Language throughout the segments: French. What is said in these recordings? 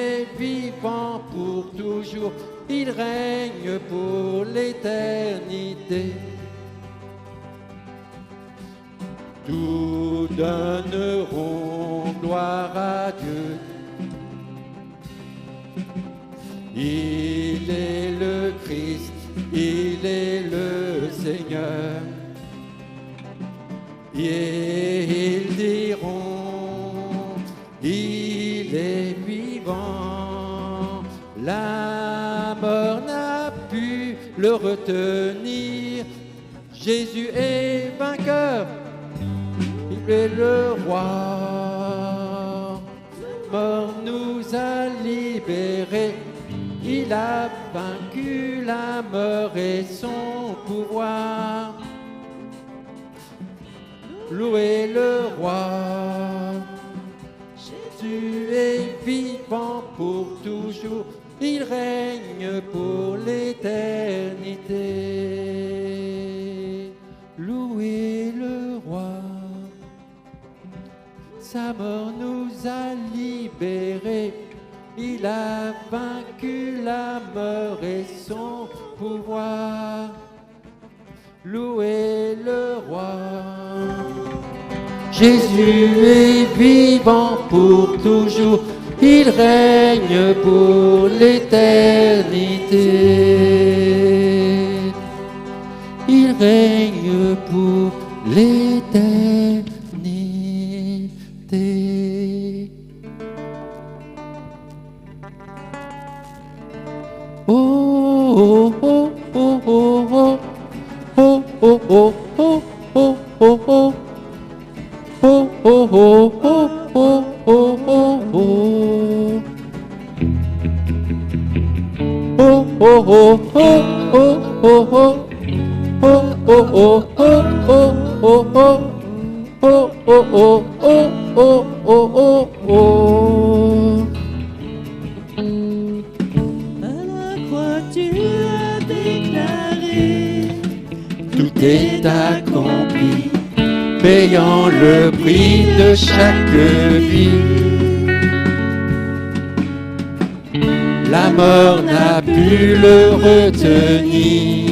est vivant pour toujours, il règne pour l'éternité. Tous donneront gloire à Dieu. Il est le Christ, il est le Seigneur. Et ils diront, il est vivant. La mort n'a pu le retenir. Jésus est vainqueur, il est le roi. Mort nous a libérés, il a vaincu la mort et son pouvoir. Louez le roi. Jésus est vivant pour toujours, il règne pour l'éternité. Louez le roi. Sa mort nous a libérés, il a vaincu la mort et son pouvoir. Louez le roi. Jésus est vivant pour toujours, il règne pour l'éternité. Il règne pour l'éternité. Oh, oh, oh, oh, oh. Oh, oh, oh, oh, oh, oh, oh. Oh, oh, oh, oh, oh, oh, oh, oh. Oh, oh, oh, oh, oh, oh, oh. Oh, oh, oh, oh, oh, oh, oh. Oh, oh, oh, oh, oh, oh, oh, oh. À la croix tu as déclaré, tout est accompli, payant le prix de chaque vie. La mort n'a pu le retenir.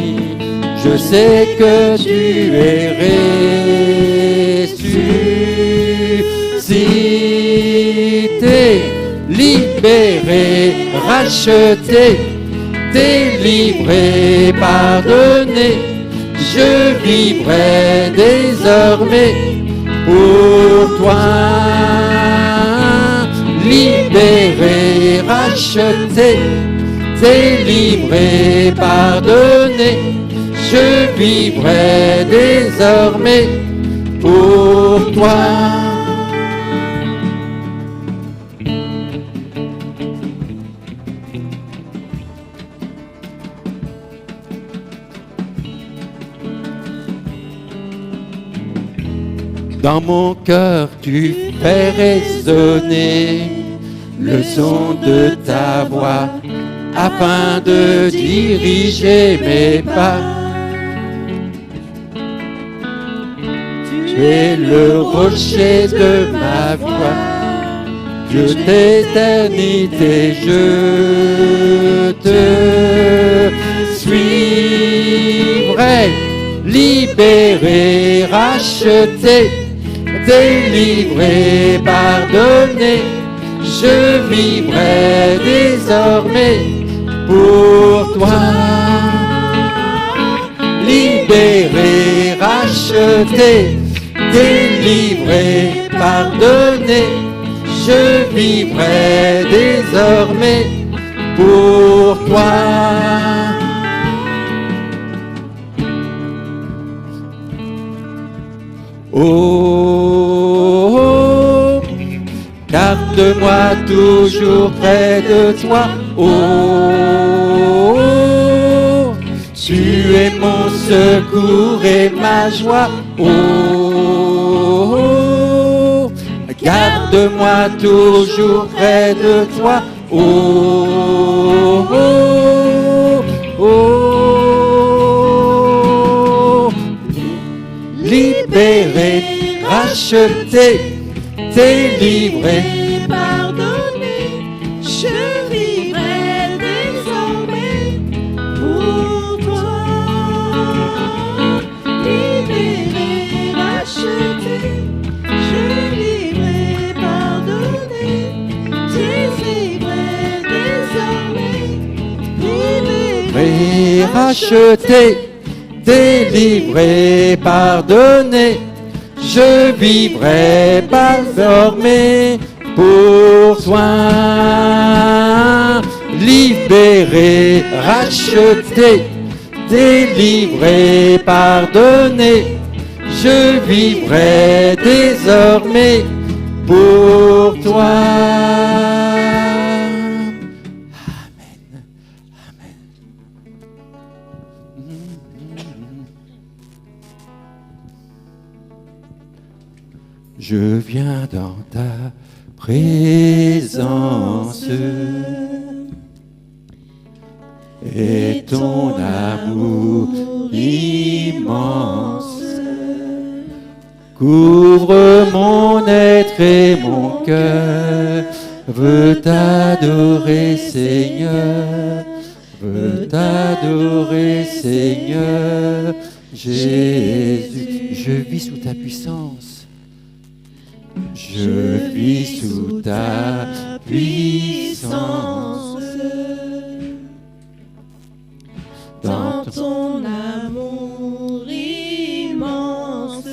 Je sais que tu es ressuscité, libéré, racheté, délivré, pardonné. Je vivrai désormais pour toi, libéré, racheté, délivré, pardonné. Je vivrai désormais pour toi. Dans mon cœur, tu fais résonner le son de ta voix afin de diriger mes pas. Tu es le rocher de ma foi, Dieu d'éternité, je te suivrai, libéré, racheté, délivré, pardonné. Je vivrai désormais pour toi, libéré, racheté, délivré, pardonné. Je vivrai désormais pour toi. Oh, garde-moi toujours près de toi. Oh, tu es mon secours et ma joie. Oh, garde-moi toujours près de toi. Oh, oh, oh, libéré, racheté, délivré, pardonné. Je racheté, délivré, pardonné. Je vivrai désormais pour toi. Libéré, racheté, délivré, pardonné. Je vivrai désormais pour toi. Amen. Amen. Je viens dans ta présence et ton amour immense couvre mon être et mon cœur. Veux t'adorer, Seigneur. Veux t'adorer, Seigneur. Jésus, je vis sous ta puissance. Je vis sous ta puissance. Dans ton amour immense,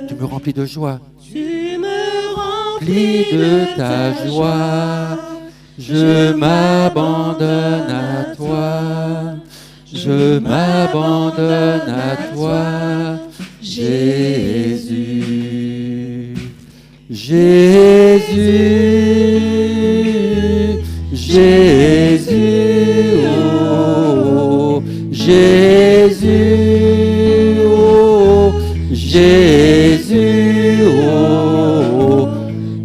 tu me remplis de joie. tu me Remplis de ta joie. Je m'abandonne à toi. Je m'abandonne à toi, Jésus. Jésus, Jésus, oh, Jésus, oh, Jésus, oh,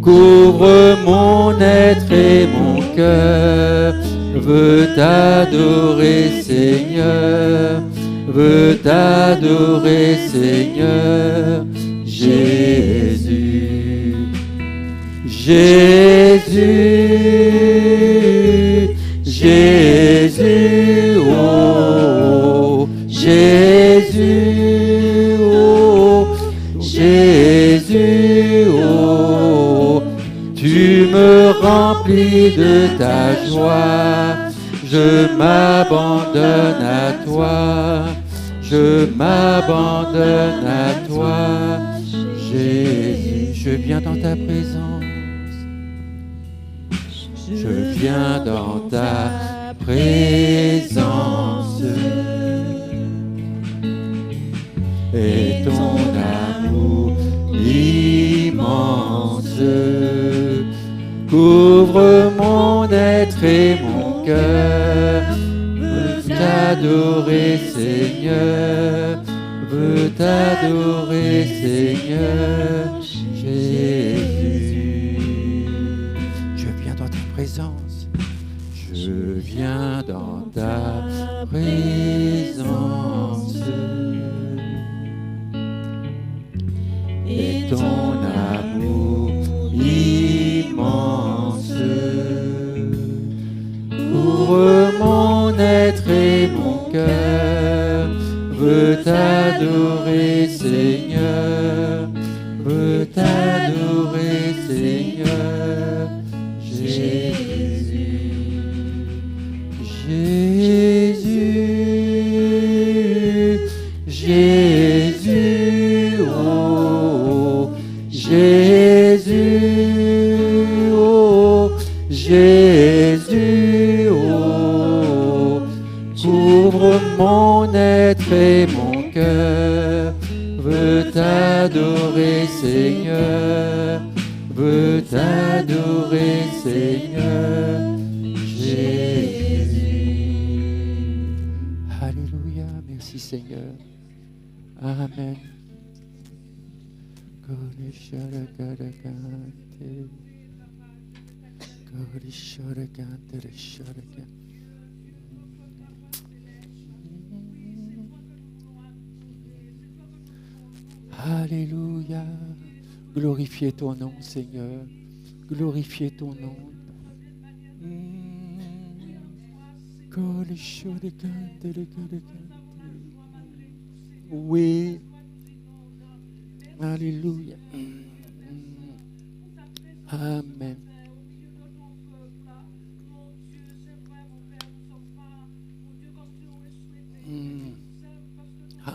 couvre mon être et mon cœur. Veux t'adorer, Seigneur. Veux t'adorer, Seigneur. Jésus, Jésus, Jésus, oh, Jésus, oh, Jésus, oh, tu me remplis de ta joie. Je m'abandonne à toi. Je m'abandonne à toi, Jésus. Je viens dans ta présence. Je viens dans ta présence. Et ton amour immense couvre mon être et mon cœur. Veux t'adorer, Seigneur. Veux t'adorer, Seigneur. Jésus. Je viens dans ta présence. Je viens dans ta présence. Et ton amour immense couvre mon être et mon cœur. Veux t'adorer, Seigneur. Veux t'adorer, Seigneur. Jésus, Jésus, Jésus, oh, Jésus, oh, Jésus, oh, couvre mon être et mon cœur. Veux t'adorer, Seigneur. Veux t'adorer, Seigneur. Jésus. Alléluia. Merci, Seigneur. Amen. Alléluia. Glorifiez ton nom, Seigneur. Glorifiez ton nom. Oui. Alléluia. Amen.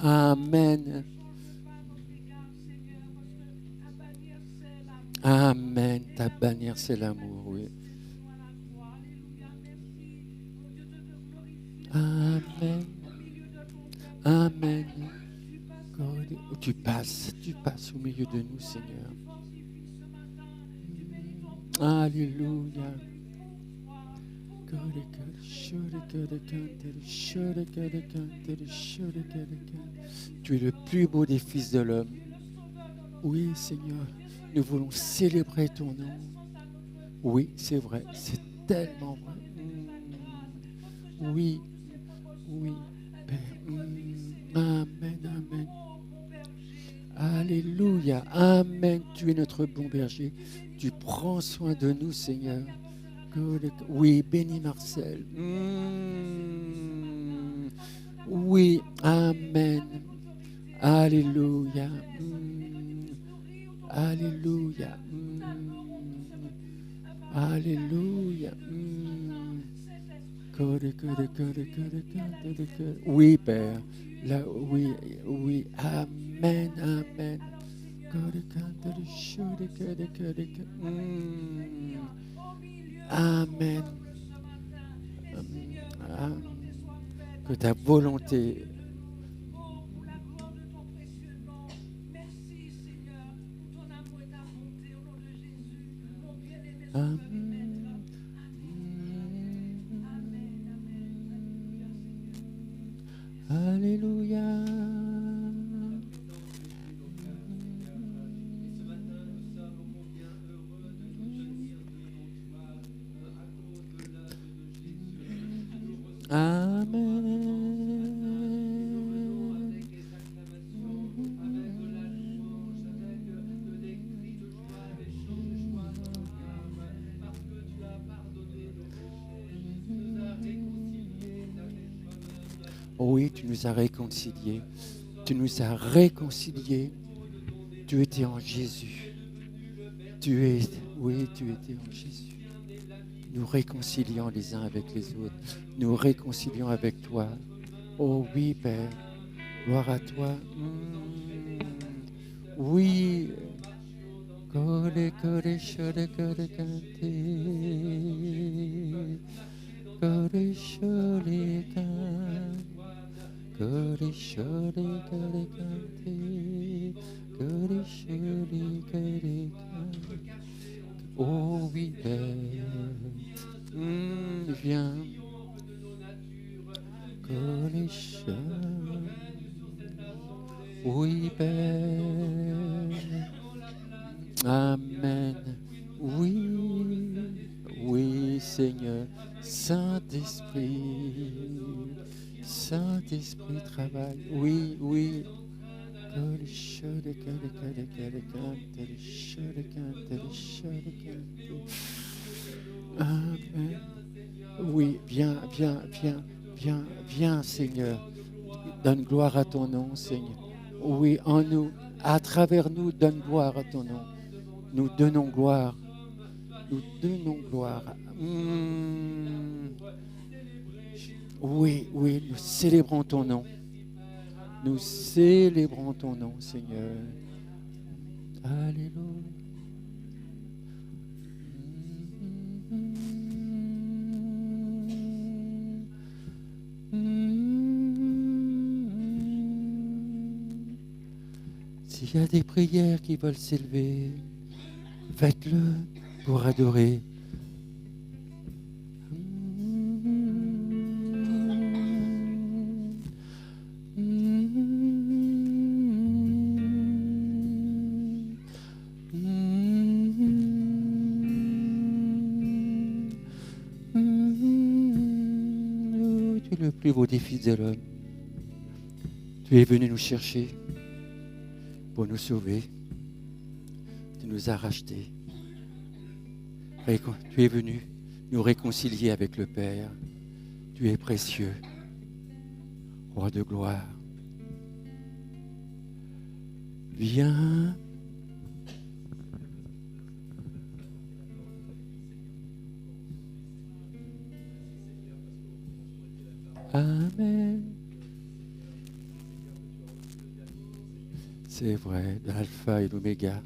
Amen. Amen. Ta bannière, c'est l'amour, oui. Amen. Amen. Tu passes au milieu de nous, Seigneur. Alléluia. Tu es le plus beau des fils de l'homme. Oui, Seigneur, nous voulons célébrer ton nom. Oui, c'est vrai, c'est tellement vrai. Oui, oui, Père. Amen, amen. Alléluia, amen. Tu es notre bon berger. Tu prends soin de nous, Seigneur. Oui, bénis Marcel. Oui, amen. Alléluia. Alléluia. Alléluia. Oui, Père. Là, oui, oui. Amen, amen. Amen. Que ta volonté. Alléluia. Amen. Oui, tu nous as réconciliés. Tu nous as réconciliés. Tu étais en Jésus. Oui, tu étais en Jésus. Nous réconcilions les uns avec les autres. Nous réconcilions avec toi. Oh oui, Père. Gloire à toi. Oui. Oh oui, Père. Viens. Oui, Père. Amen. Oui, oui, Seigneur. Saint-Esprit. Saint-Esprit travaille. Oui, oui. Amen. Oui, viens, viens, viens, viens, viens, Seigneur. Donne gloire à ton nom, Seigneur. Oui, en nous, à travers nous, donne gloire à ton nom. Nous donnons gloire. Nous donnons gloire. Oui, oui, nous célébrons ton nom. Nous célébrons ton nom, Seigneur. Alléluia. S'il y a des prières qui veulent s'élever, faites-le pour adorer. Tu es le plus beau des fils de l'homme. Tu es venu nous chercher pour nous sauver. Tu nous as rachetés. Tu es venu nous réconcilier avec le Père. Tu es précieux, roi de gloire. Viens. Amen. C'est vrai, l'alpha et l'oméga.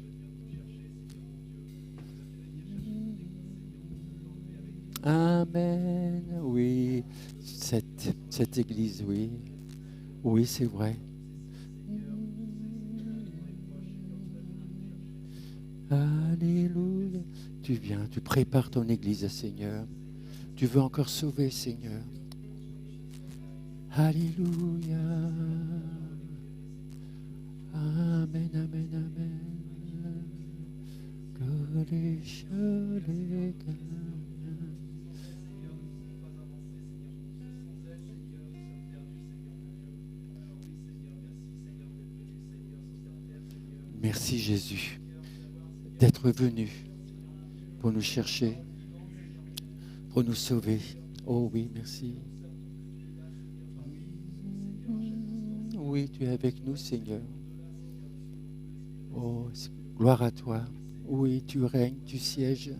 Amen, oui, cette église, oui. Oui, c'est vrai. Alléluia. Tu viens, tu prépares ton église, Seigneur. Tu veux encore sauver, Seigneur. Alléluia. Amen, amen, amen. Merci Jésus d'être venu pour nous chercher, pour nous sauver. Oh oui, merci. Oui, tu es avec nous, Seigneur. Oh, gloire à toi. Oui, tu règnes, tu sièges.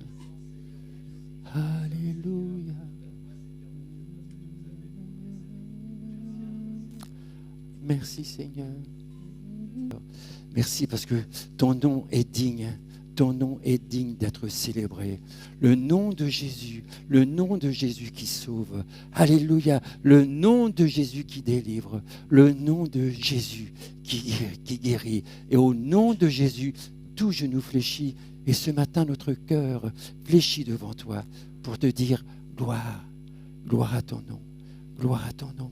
Alléluia. Merci, Seigneur. Merci parce que ton nom est digne. Ton nom est digne d'être célébré. Le nom de Jésus qui sauve. Alléluia. Le nom de Jésus qui délivre. Le nom de Jésus qui guérit. Et au nom de Jésus, tout genou fléchit. Et ce matin, notre cœur fléchit devant toi pour te dire gloire, gloire à ton nom, gloire à ton nom.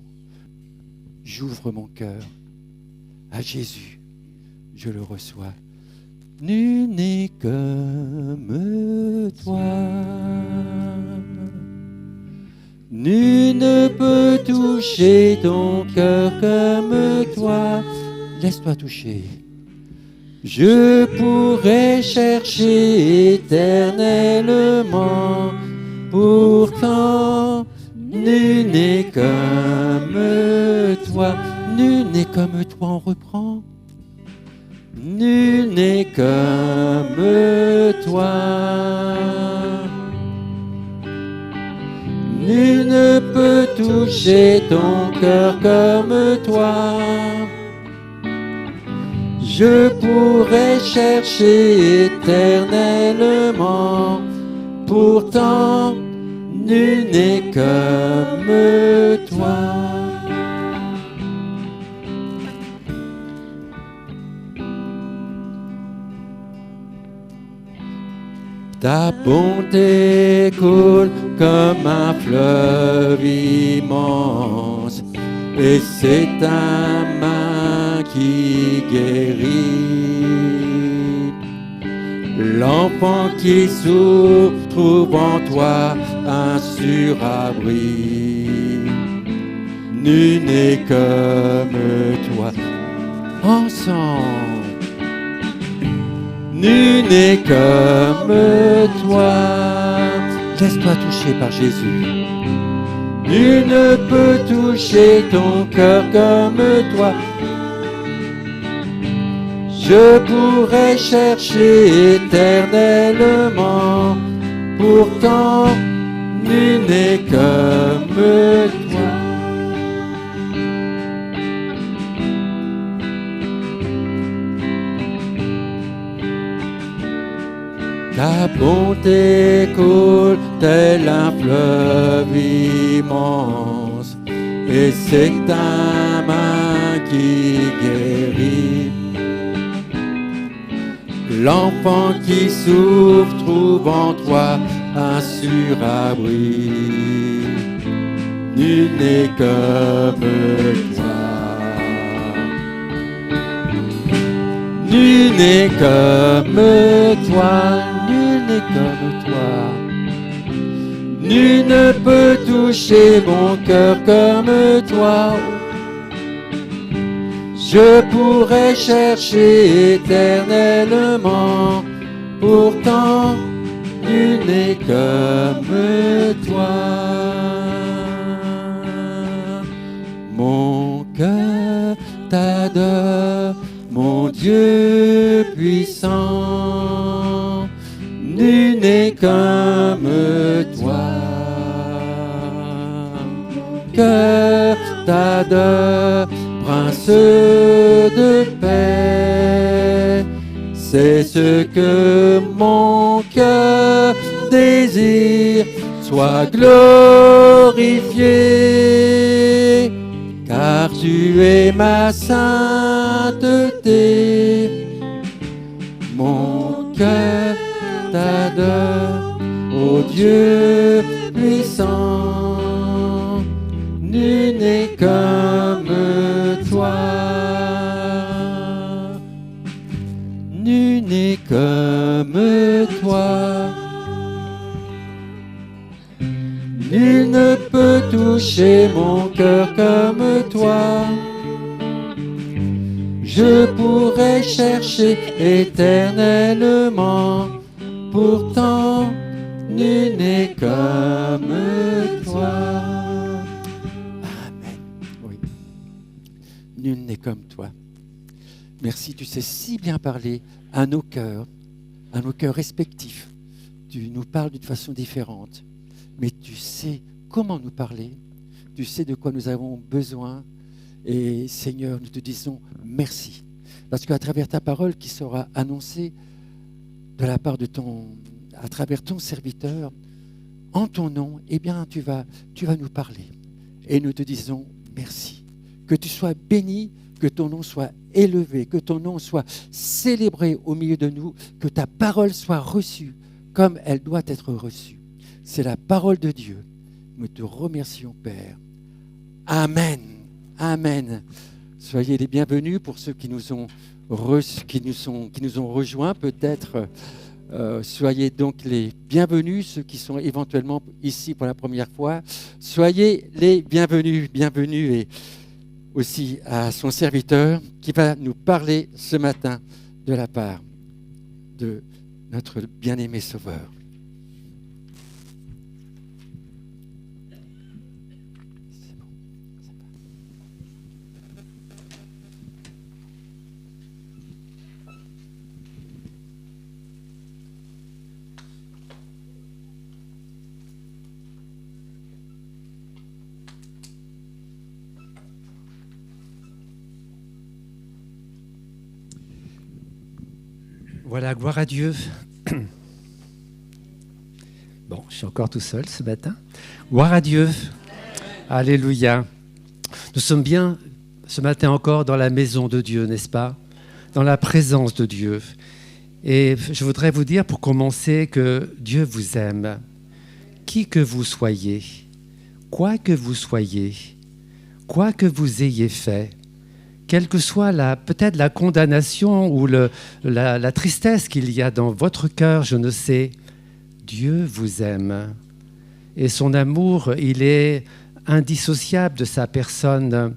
J'ouvre mon cœur à Jésus. Je le reçois. Nul n'est comme toi. Nul ne peut toucher ton cœur comme toi. Laisse-toi toucher. Je pourrais chercher éternellement, pourtant nul n'est comme toi. Nul n'est comme toi, on reprend. Nul n'est comme toi. Nul ne peut toucher ton cœur comme toi. Je pourrais chercher éternellement, pourtant nul n'est comme toi. Ta bonté coule comme un fleuve immense, et c'est ta main qui guérit. L'enfant qui souffre trouve en toi un sûr abri. Nul n'est comme toi. Ensemble. Nul n'est comme toi. Laisse-toi toucher par Jésus. Nul ne peut toucher ton cœur comme toi. Je pourrais chercher éternellement, pourtant nul n'est comme toi. Ta bonté coule tel un fleuve immense, et c'est ta main qui guérit. L'enfant qui souffre trouve en toi un sûr abri. Nul n'est comme toi. Nul n'est comme toi. Nul n'est comme toi. Nul ne peut toucher mon cœur comme toi. Je pourrais chercher éternellement, pourtant nul n'est comme toi. Mon cœur t'adore, mon Dieu puissant, nul n'est comme toi. Mon cœur t'adore, Prince de paix, c'est ce que mon cœur désire. Sois glorifié, car tu es ma sainteté. Mon cœur t'adore, ô Dieu puissant, nul n'est comme toi. Nul n'est comme toi. Nul ne peut toucher mon cœur comme toi. Je pourrais chercher éternellement, pourtant nul n'est comme toi. Amen. Oui. Nul n'est comme toi. Merci, tu sais si bien parler à nos cœurs respectifs. Tu nous parles d'une façon différente, mais tu sais comment nous parler. Tu sais de quoi nous avons besoin. Et Seigneur, nous te disons merci. Parce qu'à travers ta parole qui sera annoncée de la part de à travers ton serviteur, en ton nom, eh bien, tu vas nous parler. Et nous te disons merci. Que tu sois béni, que ton nom soit élevé, que ton nom soit célébré au milieu de nous, que ta parole soit reçue comme elle doit être reçue. C'est la parole de Dieu. Nous te remercions, Père. Amen. Amen. Soyez les bienvenus pour ceux qui nous ont rejoints. Peut-être soyez donc les bienvenus, ceux qui sont éventuellement ici pour la première fois. Soyez les bienvenus, et aussi à son serviteur qui va nous parler ce matin de la part de notre bien-aimé Sauveur. Voilà, gloire à Dieu. Bon, je suis encore tout seul ce matin. Gloire à Dieu. Alléluia. Nous sommes bien ce matin encore dans la maison de Dieu, n'est-ce pas? Dans la présence de Dieu. Et je voudrais vous dire pour commencer que Dieu vous aime. Qui que vous soyez, quoi que vous soyez, quoi que vous ayez fait, quelle que soit peut-être la condamnation ou la tristesse qu'il y a dans votre cœur, je ne sais, Dieu vous aime. Et son amour, il est indissociable de sa personne.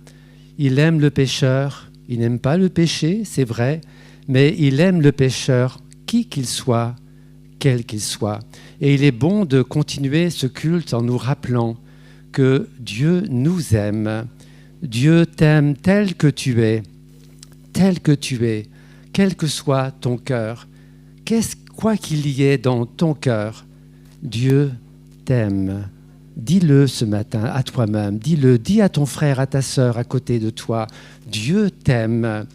Il aime le pécheur, il n'aime pas le péché, c'est vrai, mais il aime le pécheur, qui qu'il soit, quel qu'il soit. Et il est bon de continuer ce culte en nous rappelant que Dieu nous aime. Dieu t'aime tel que tu es, quel que soit ton cœur. Quoi qu'il y ait dans ton cœur, Dieu t'aime. Dis-le ce matin à toi-même, dis à ton frère, à ta sœur à côté de toi. Dieu t'aime.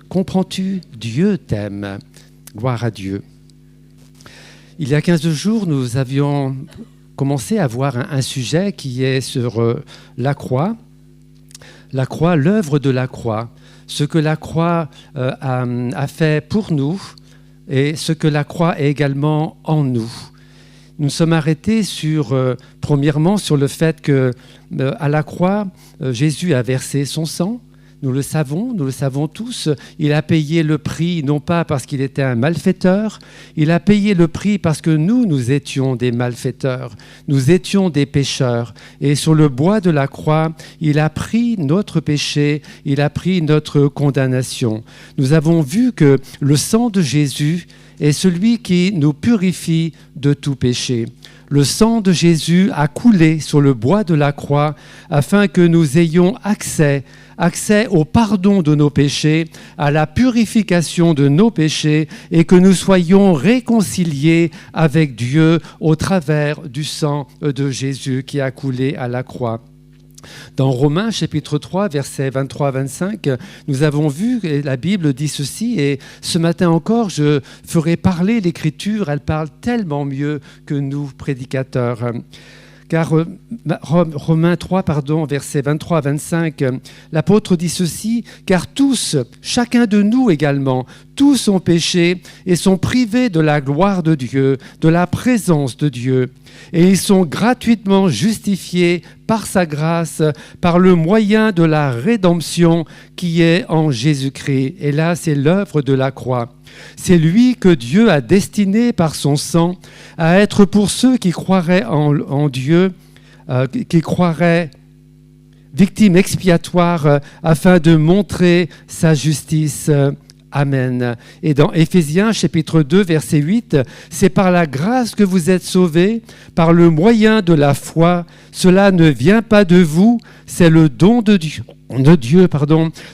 Comprends-tu? Dieu t'aime. Gloire à Dieu. Il y a 15 jours, nous avions commencé à voir un sujet qui est sur la croix. La croix, l'œuvre de la croix, ce que la croix a fait pour nous et ce que la croix est également en nous. Nous sommes arrêtés premièrement sur le fait que à la croix, Jésus a versé son sang. Nous le savons tous. Il a payé le prix, non pas parce qu'il était un malfaiteur, il a payé le prix parce que nous étions des malfaiteurs, nous étions des pécheurs. Et sur le bois de la croix, il a pris notre péché, il a pris notre condamnation. Nous avons vu que le sang de Jésus est celui qui nous purifie de tout péché. Le sang de Jésus a coulé sur le bois de la croix afin que nous ayons accès au pardon de nos péchés, à la purification de nos péchés et que nous soyons réconciliés avec Dieu au travers du sang de Jésus qui a coulé à la croix. Dans Romains chapitre 3, versets 23 à 25, nous avons vu, et la Bible dit ceci, et ce matin encore, je ferai parler l'Écriture, elle parle tellement mieux que nous, prédicateurs. Car Romains 3, versets 23 à 25, l'apôtre dit ceci, « Car tous, chacun de nous également, tous ont péché et sont privés de la gloire de Dieu, de la présence de Dieu. Et ils sont gratuitement justifiés par sa grâce, par le moyen de la rédemption qui est en Jésus-Christ. » Et là, c'est l'œuvre de la croix. C'est lui que Dieu a destiné par son sang à être pour ceux qui croiraient en Dieu, qui croiraient victime expiatoire afin de montrer sa justice. Amen. Et dans Éphésiens chapitre 2, verset 8, « C'est par la grâce que vous êtes sauvés, par le moyen de la foi. Cela ne vient pas de vous, c'est le don de Dieu.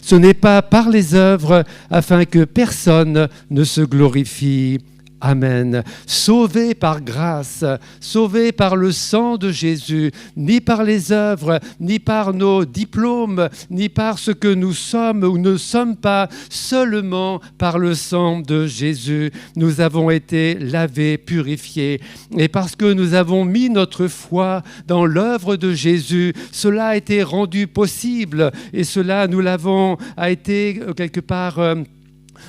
Ce n'est pas par les œuvres, afin que personne ne se glorifie. » Amen. Sauvés par grâce, sauvés par le sang de Jésus, ni par les œuvres, ni par nos diplômes, ni par ce que nous sommes ou ne sommes pas, seulement par le sang de Jésus. Nous avons été lavés, purifiés. Et parce que nous avons mis notre foi dans l'œuvre de Jésus, cela a été rendu possible. Et cela, nous l'avons, a été quelque part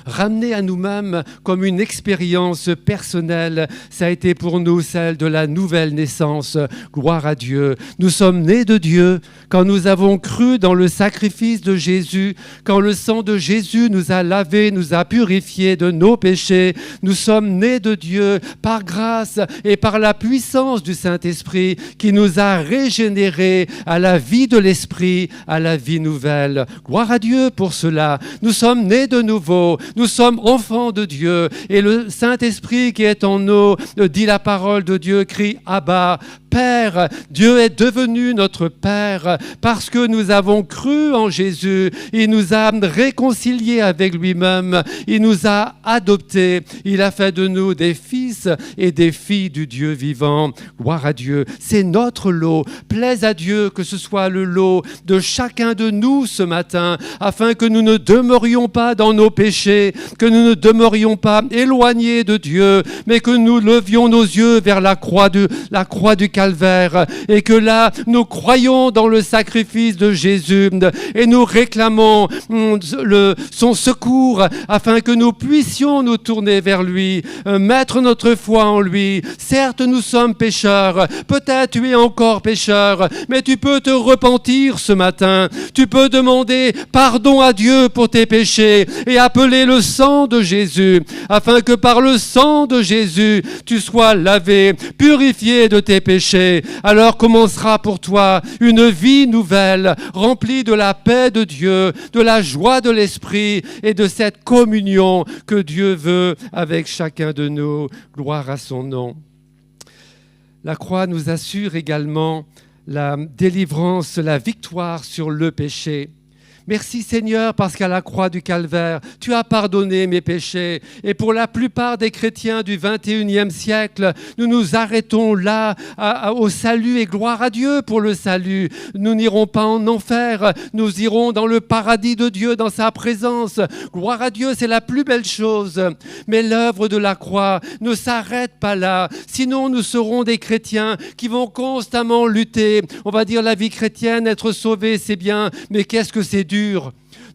ramener à nous-mêmes comme une expérience personnelle. Ça a été pour nous celle de la nouvelle naissance. Gloire à Dieu. Nous sommes nés de Dieu quand nous avons cru dans le sacrifice de Jésus, quand le sang de Jésus nous a lavés, nous a purifiés de nos péchés. Nous sommes nés de Dieu par grâce et par la puissance du Saint-Esprit qui nous a régénérés à la vie de l'Esprit, à la vie nouvelle. Gloire à Dieu pour cela. Nous sommes nés de nouveau. Nous sommes enfants de Dieu et le Saint-Esprit qui est en nous, dit la parole de Dieu, crie « Abba ». Père, Dieu est devenu notre Père parce que nous avons cru en Jésus. Il nous a réconciliés avec lui-même. Il nous a adoptés. Il a fait de nous des fils et des filles du Dieu vivant. Gloire à Dieu. C'est notre lot. Plaise à Dieu que ce soit le lot de chacun de nous ce matin, afin que nous ne demeurions pas dans nos péchés, que nous ne demeurions pas éloignés de Dieu, mais que nous levions nos yeux vers la croix du Calvaire, et que là, nous croyons dans le sacrifice de Jésus et nous réclamons son secours afin que nous puissions nous tourner vers lui, mettre notre foi en lui. Certes, nous sommes pécheurs, peut-être tu es encore pécheur, mais tu peux te repentir ce matin. Tu peux demander pardon à Dieu pour tes péchés et appeler le sang de Jésus afin que par le sang de Jésus, tu sois lavé, purifié de tes péchés. Alors commencera pour toi une vie nouvelle, remplie de la paix de Dieu, de la joie de l'Esprit et de cette communion que Dieu veut avec chacun de nous. Gloire à son nom. La croix nous assure également la délivrance, la victoire sur le péché. Merci Seigneur parce qu'à la croix du Calvaire, tu as pardonné mes péchés. Et pour la plupart des chrétiens du 21e siècle, nous nous arrêtons là au salut et gloire à Dieu pour le salut. Nous n'irons pas en enfer, nous irons dans le paradis de Dieu, dans sa présence. Gloire à Dieu, c'est la plus belle chose. Mais l'œuvre de la croix ne s'arrête pas là. Sinon, nous serons des chrétiens qui vont constamment lutter. On va dire la vie chrétienne, être sauvé, c'est bien, mais qu'est-ce que c'est dur.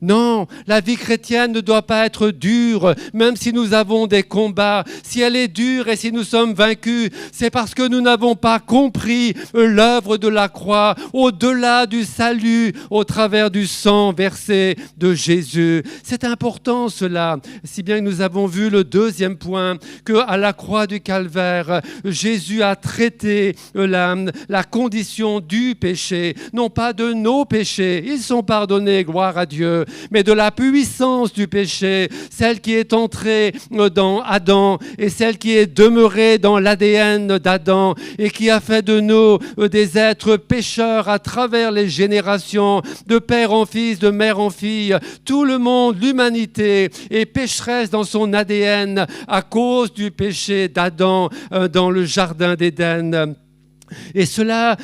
Non, la vie chrétienne ne doit pas être dure, même si nous avons des combats. Si elle est dure et si nous sommes vaincus, c'est parce que nous n'avons pas compris l'œuvre de la croix, au-delà du salut, au travers du sang versé de Jésus. C'est important cela, si bien que nous avons vu le deuxième point, qu'à la croix du Calvaire, Jésus a traité la condition du péché, non pas de nos péchés, ils sont pardonnés, gloire à Dieu, mais de la puissance du péché, celle qui est entrée dans Adam et celle qui est demeurée dans l'ADN d'Adam et qui a fait de nous des êtres pécheurs à travers les générations, de père en fils, de mère en fille. Tout le monde, l'humanité, est pécheresse dans son ADN à cause du péché d'Adam dans le jardin d'Éden. Et cela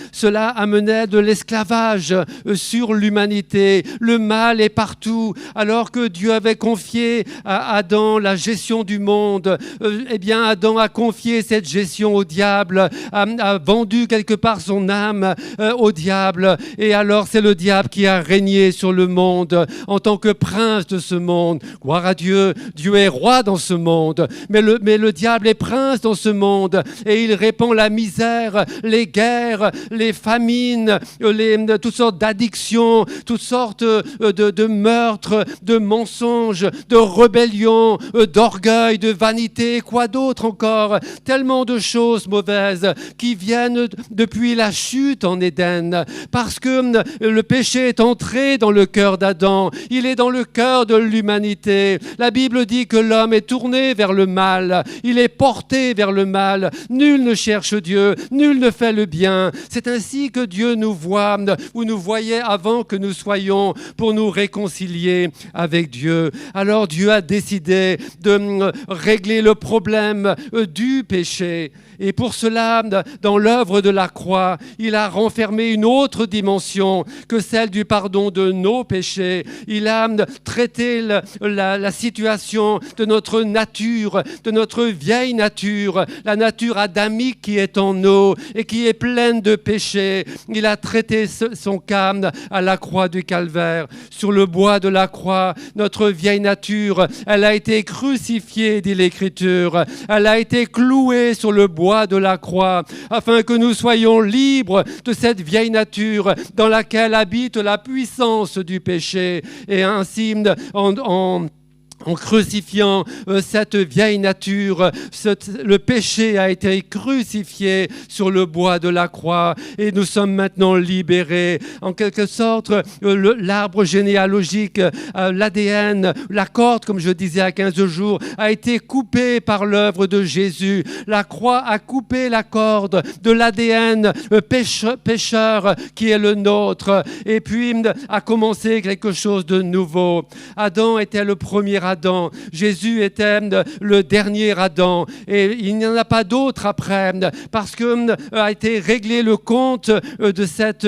amenait de l'esclavage sur l'humanité. Le mal est partout. Alors que Dieu avait confié à Adam la gestion du monde, eh bien Adam a confié cette gestion au diable, a vendu quelque part son âme au diable. Et alors c'est le diable qui a régné sur le monde en tant que prince de ce monde. Gloire à Dieu, Dieu est roi dans ce monde. Mais le diable est prince dans ce monde et il répand la misère, les guerres, les famines, toutes sortes d'addictions, toutes sortes de meurtres, de mensonges, de rébellions, d'orgueil, de vanité, quoi d'autre encore? Tellement de choses mauvaises qui viennent depuis la chute en Éden, parce que le péché est entré dans le cœur d'Adam, il est dans le cœur de l'humanité. La Bible dit que l'homme est tourné vers le mal, il est porté vers le mal. Nul ne cherche Dieu, nul ne fait le bien. C'est ainsi que Dieu nous voit, ou nous voyait avant que nous soyons, pour nous réconcilier avec Dieu. Alors Dieu a décidé de régler le problème du péché. Et pour cela, dans l'œuvre de la croix, il a renfermé une autre dimension que celle du pardon de nos péchés. Il a traité la situation de notre nature, de notre vieille nature, la nature adamique qui est en nous et qui est pleine de péchés. Il a traité son cas à la croix du Calvaire. Sur le bois de la croix, notre vieille nature, elle a été crucifiée, dit l'Écriture. Elle a été clouée sur le bois de la croix, afin que nous soyons libres de cette vieille nature dans laquelle habite la puissance du péché. Et ainsi, en crucifiant cette vieille nature, le péché a été crucifié sur le bois de la croix et nous sommes maintenant libérés. En quelque sorte, l'arbre généalogique, l'ADN, la corde, comme je disais à 15 jours, a été coupée par l'œuvre de Jésus. La croix a coupé la corde de l'ADN pécheur qui est le nôtre, et puis a commencé quelque chose de nouveau. Adam était le premier Adam. Jésus était le dernier Adam et il n'y en a pas d'autre après, parce que a été réglé le compte de cette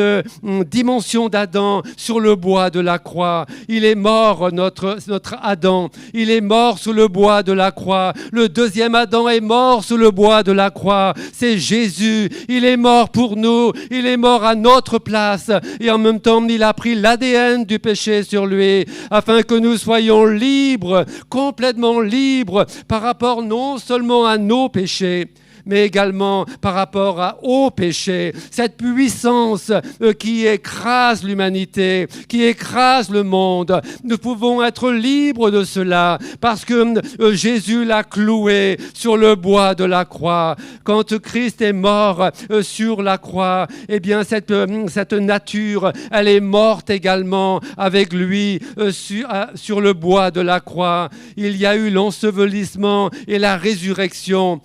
dimension d'Adam sur le bois de la croix. Il est mort, notre Adam. Il est mort sur le bois de la croix. Le deuxième Adam est mort sur le bois de la croix. C'est Jésus. Il est mort pour nous. Il est mort à notre place et en même temps, il a pris l'ADN du péché sur lui afin que nous soyons libres, complètement libres par rapport non seulement à nos péchés, mais également par rapport au péché, cette puissance qui écrase l'humanité, qui écrase le monde. Nous pouvons être libres de cela parce que Jésus l'a cloué sur le bois de la croix. Quand Christ est mort sur la croix, eh bien cette nature, elle est morte également avec lui sur le bois de la croix. Il y a eu l'ensevelissement et la résurrection.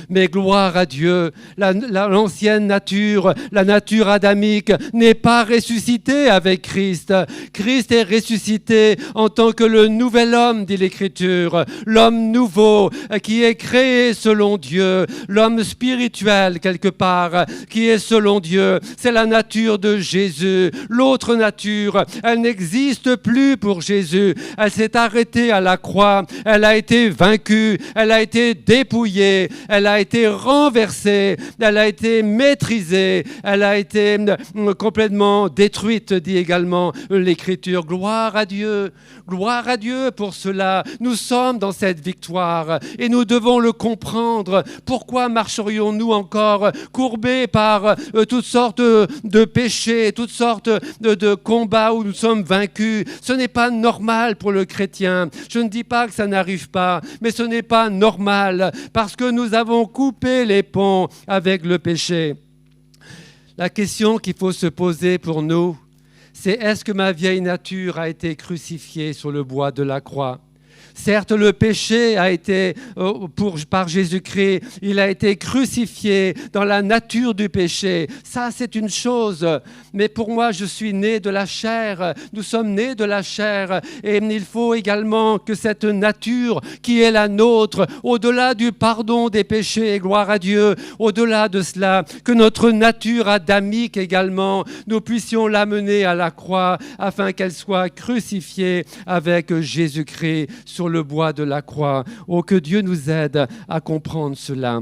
Mais gloire à Dieu, l'ancienne nature, la nature adamique n'est pas ressuscitée avec Christ. Christ est ressuscité en tant que le nouvel homme, dit l'Écriture, l'homme nouveau qui est créé selon Dieu, l'homme spirituel quelque part qui est selon Dieu. C'est la nature de Jésus. L'autre nature, elle n'existe plus pour Jésus. Elle s'est arrêtée à la croix, elle a été vaincue, elle a été dépouillée, elle a été renversée, elle a été maîtrisée, elle a été complètement détruite, dit également l'Écriture. Gloire à Dieu pour cela. Nous sommes dans cette victoire et nous devons le comprendre. Pourquoi marcherions-nous encore courbés par toutes sortes de péchés, toutes sortes de combats où nous sommes vaincus? Ce n'est pas normal pour le chrétien. Je ne dis pas que ça n'arrive pas, mais ce n'est pas normal parce que nous avons coupé les ponts avec le péché. La question qu'il faut se poser pour nous, c'est: est-ce que ma vieille nature a été crucifiée sur le bois de la croix? Certes, le péché a été, par Jésus-Christ, il a été crucifié dans la nature du péché. Ça, c'est une chose. Mais pour moi, je suis né de la chair. Nous sommes nés de la chair. Et il faut également que cette nature qui est la nôtre, au-delà du pardon des péchés, gloire à Dieu, au-delà de cela, que notre nature adamique également, nous puissions l'amener à la croix afin qu'elle soit crucifiée avec Jésus-Christ sur le bois de la croix. Oh, que Dieu nous aide à comprendre cela.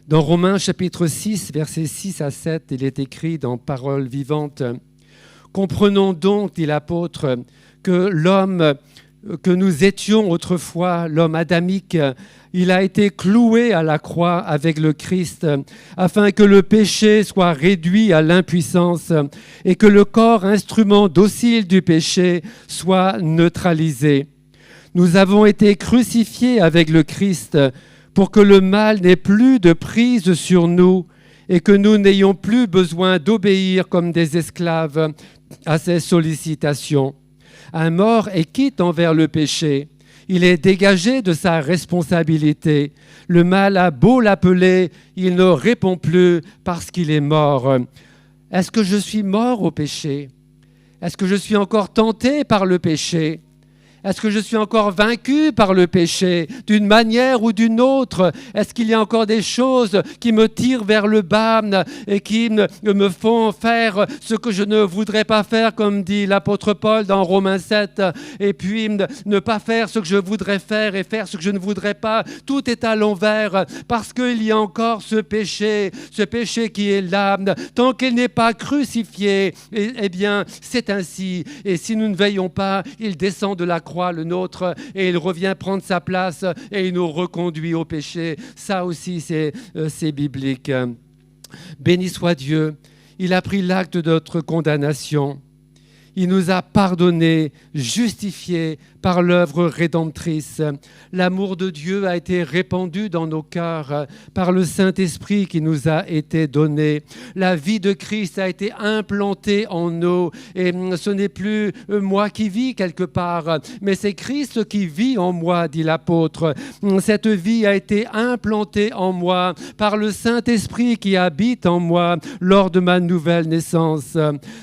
Dans Romains chapitre 6, versets 6 à 7, il est écrit dans Paroles vivantes, « Comprenons donc, dit l'apôtre, que l'homme que nous étions autrefois, l'homme adamique, il a été cloué à la croix avec le Christ, afin que le péché soit réduit à l'impuissance et que le corps, instrument docile du péché, soit neutralisé. Nous avons été crucifiés avec le Christ pour que le mal n'ait plus de prise sur nous et que nous n'ayons plus besoin d'obéir comme des esclaves à ses sollicitations. Un mort est quitte envers le péché. Il est dégagé de sa responsabilité. Le mal a beau l'appeler, il ne répond plus parce qu'il est mort. Est-ce que je suis mort au péché? Est-ce que je suis encore tenté par le péché? Est-ce que je suis encore vaincu par le péché d'une manière ou d'une autre? Est-ce qu'il y a encore des choses qui me tirent vers le bas et qui me font faire ce que je ne voudrais pas faire, comme dit l'apôtre Paul dans Romains 7, et puis ne pas faire ce que je voudrais faire et faire ce que je ne voudrais pas? Tout est à l'envers parce qu'il y a encore ce péché qui est là. Tant qu'il n'est pas crucifié, eh bien, c'est ainsi. Et si nous ne veillons pas, il descend de la croix, le nôtre, et il revient prendre sa place et il nous reconduit au péché. Ça aussi, c'est biblique. Béni soit Dieu, il a pris l'acte de notre condamnation. Il nous a pardonnés, justifiés par l'œuvre rédemptrice. L'amour de Dieu a été répandu dans nos cœurs par le Saint-Esprit qui nous a été donné. La vie de Christ a été implantée en nous. Et ce n'est plus moi qui vis quelque part, mais c'est Christ qui vit en moi, dit l'apôtre. Cette vie a été implantée en moi par le Saint-Esprit qui habite en moi lors de ma nouvelle naissance.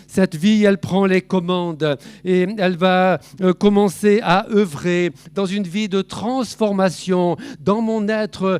Cette vie, elle prend les commandes et elle va commencer à œuvrer dans une vie de transformation dans mon être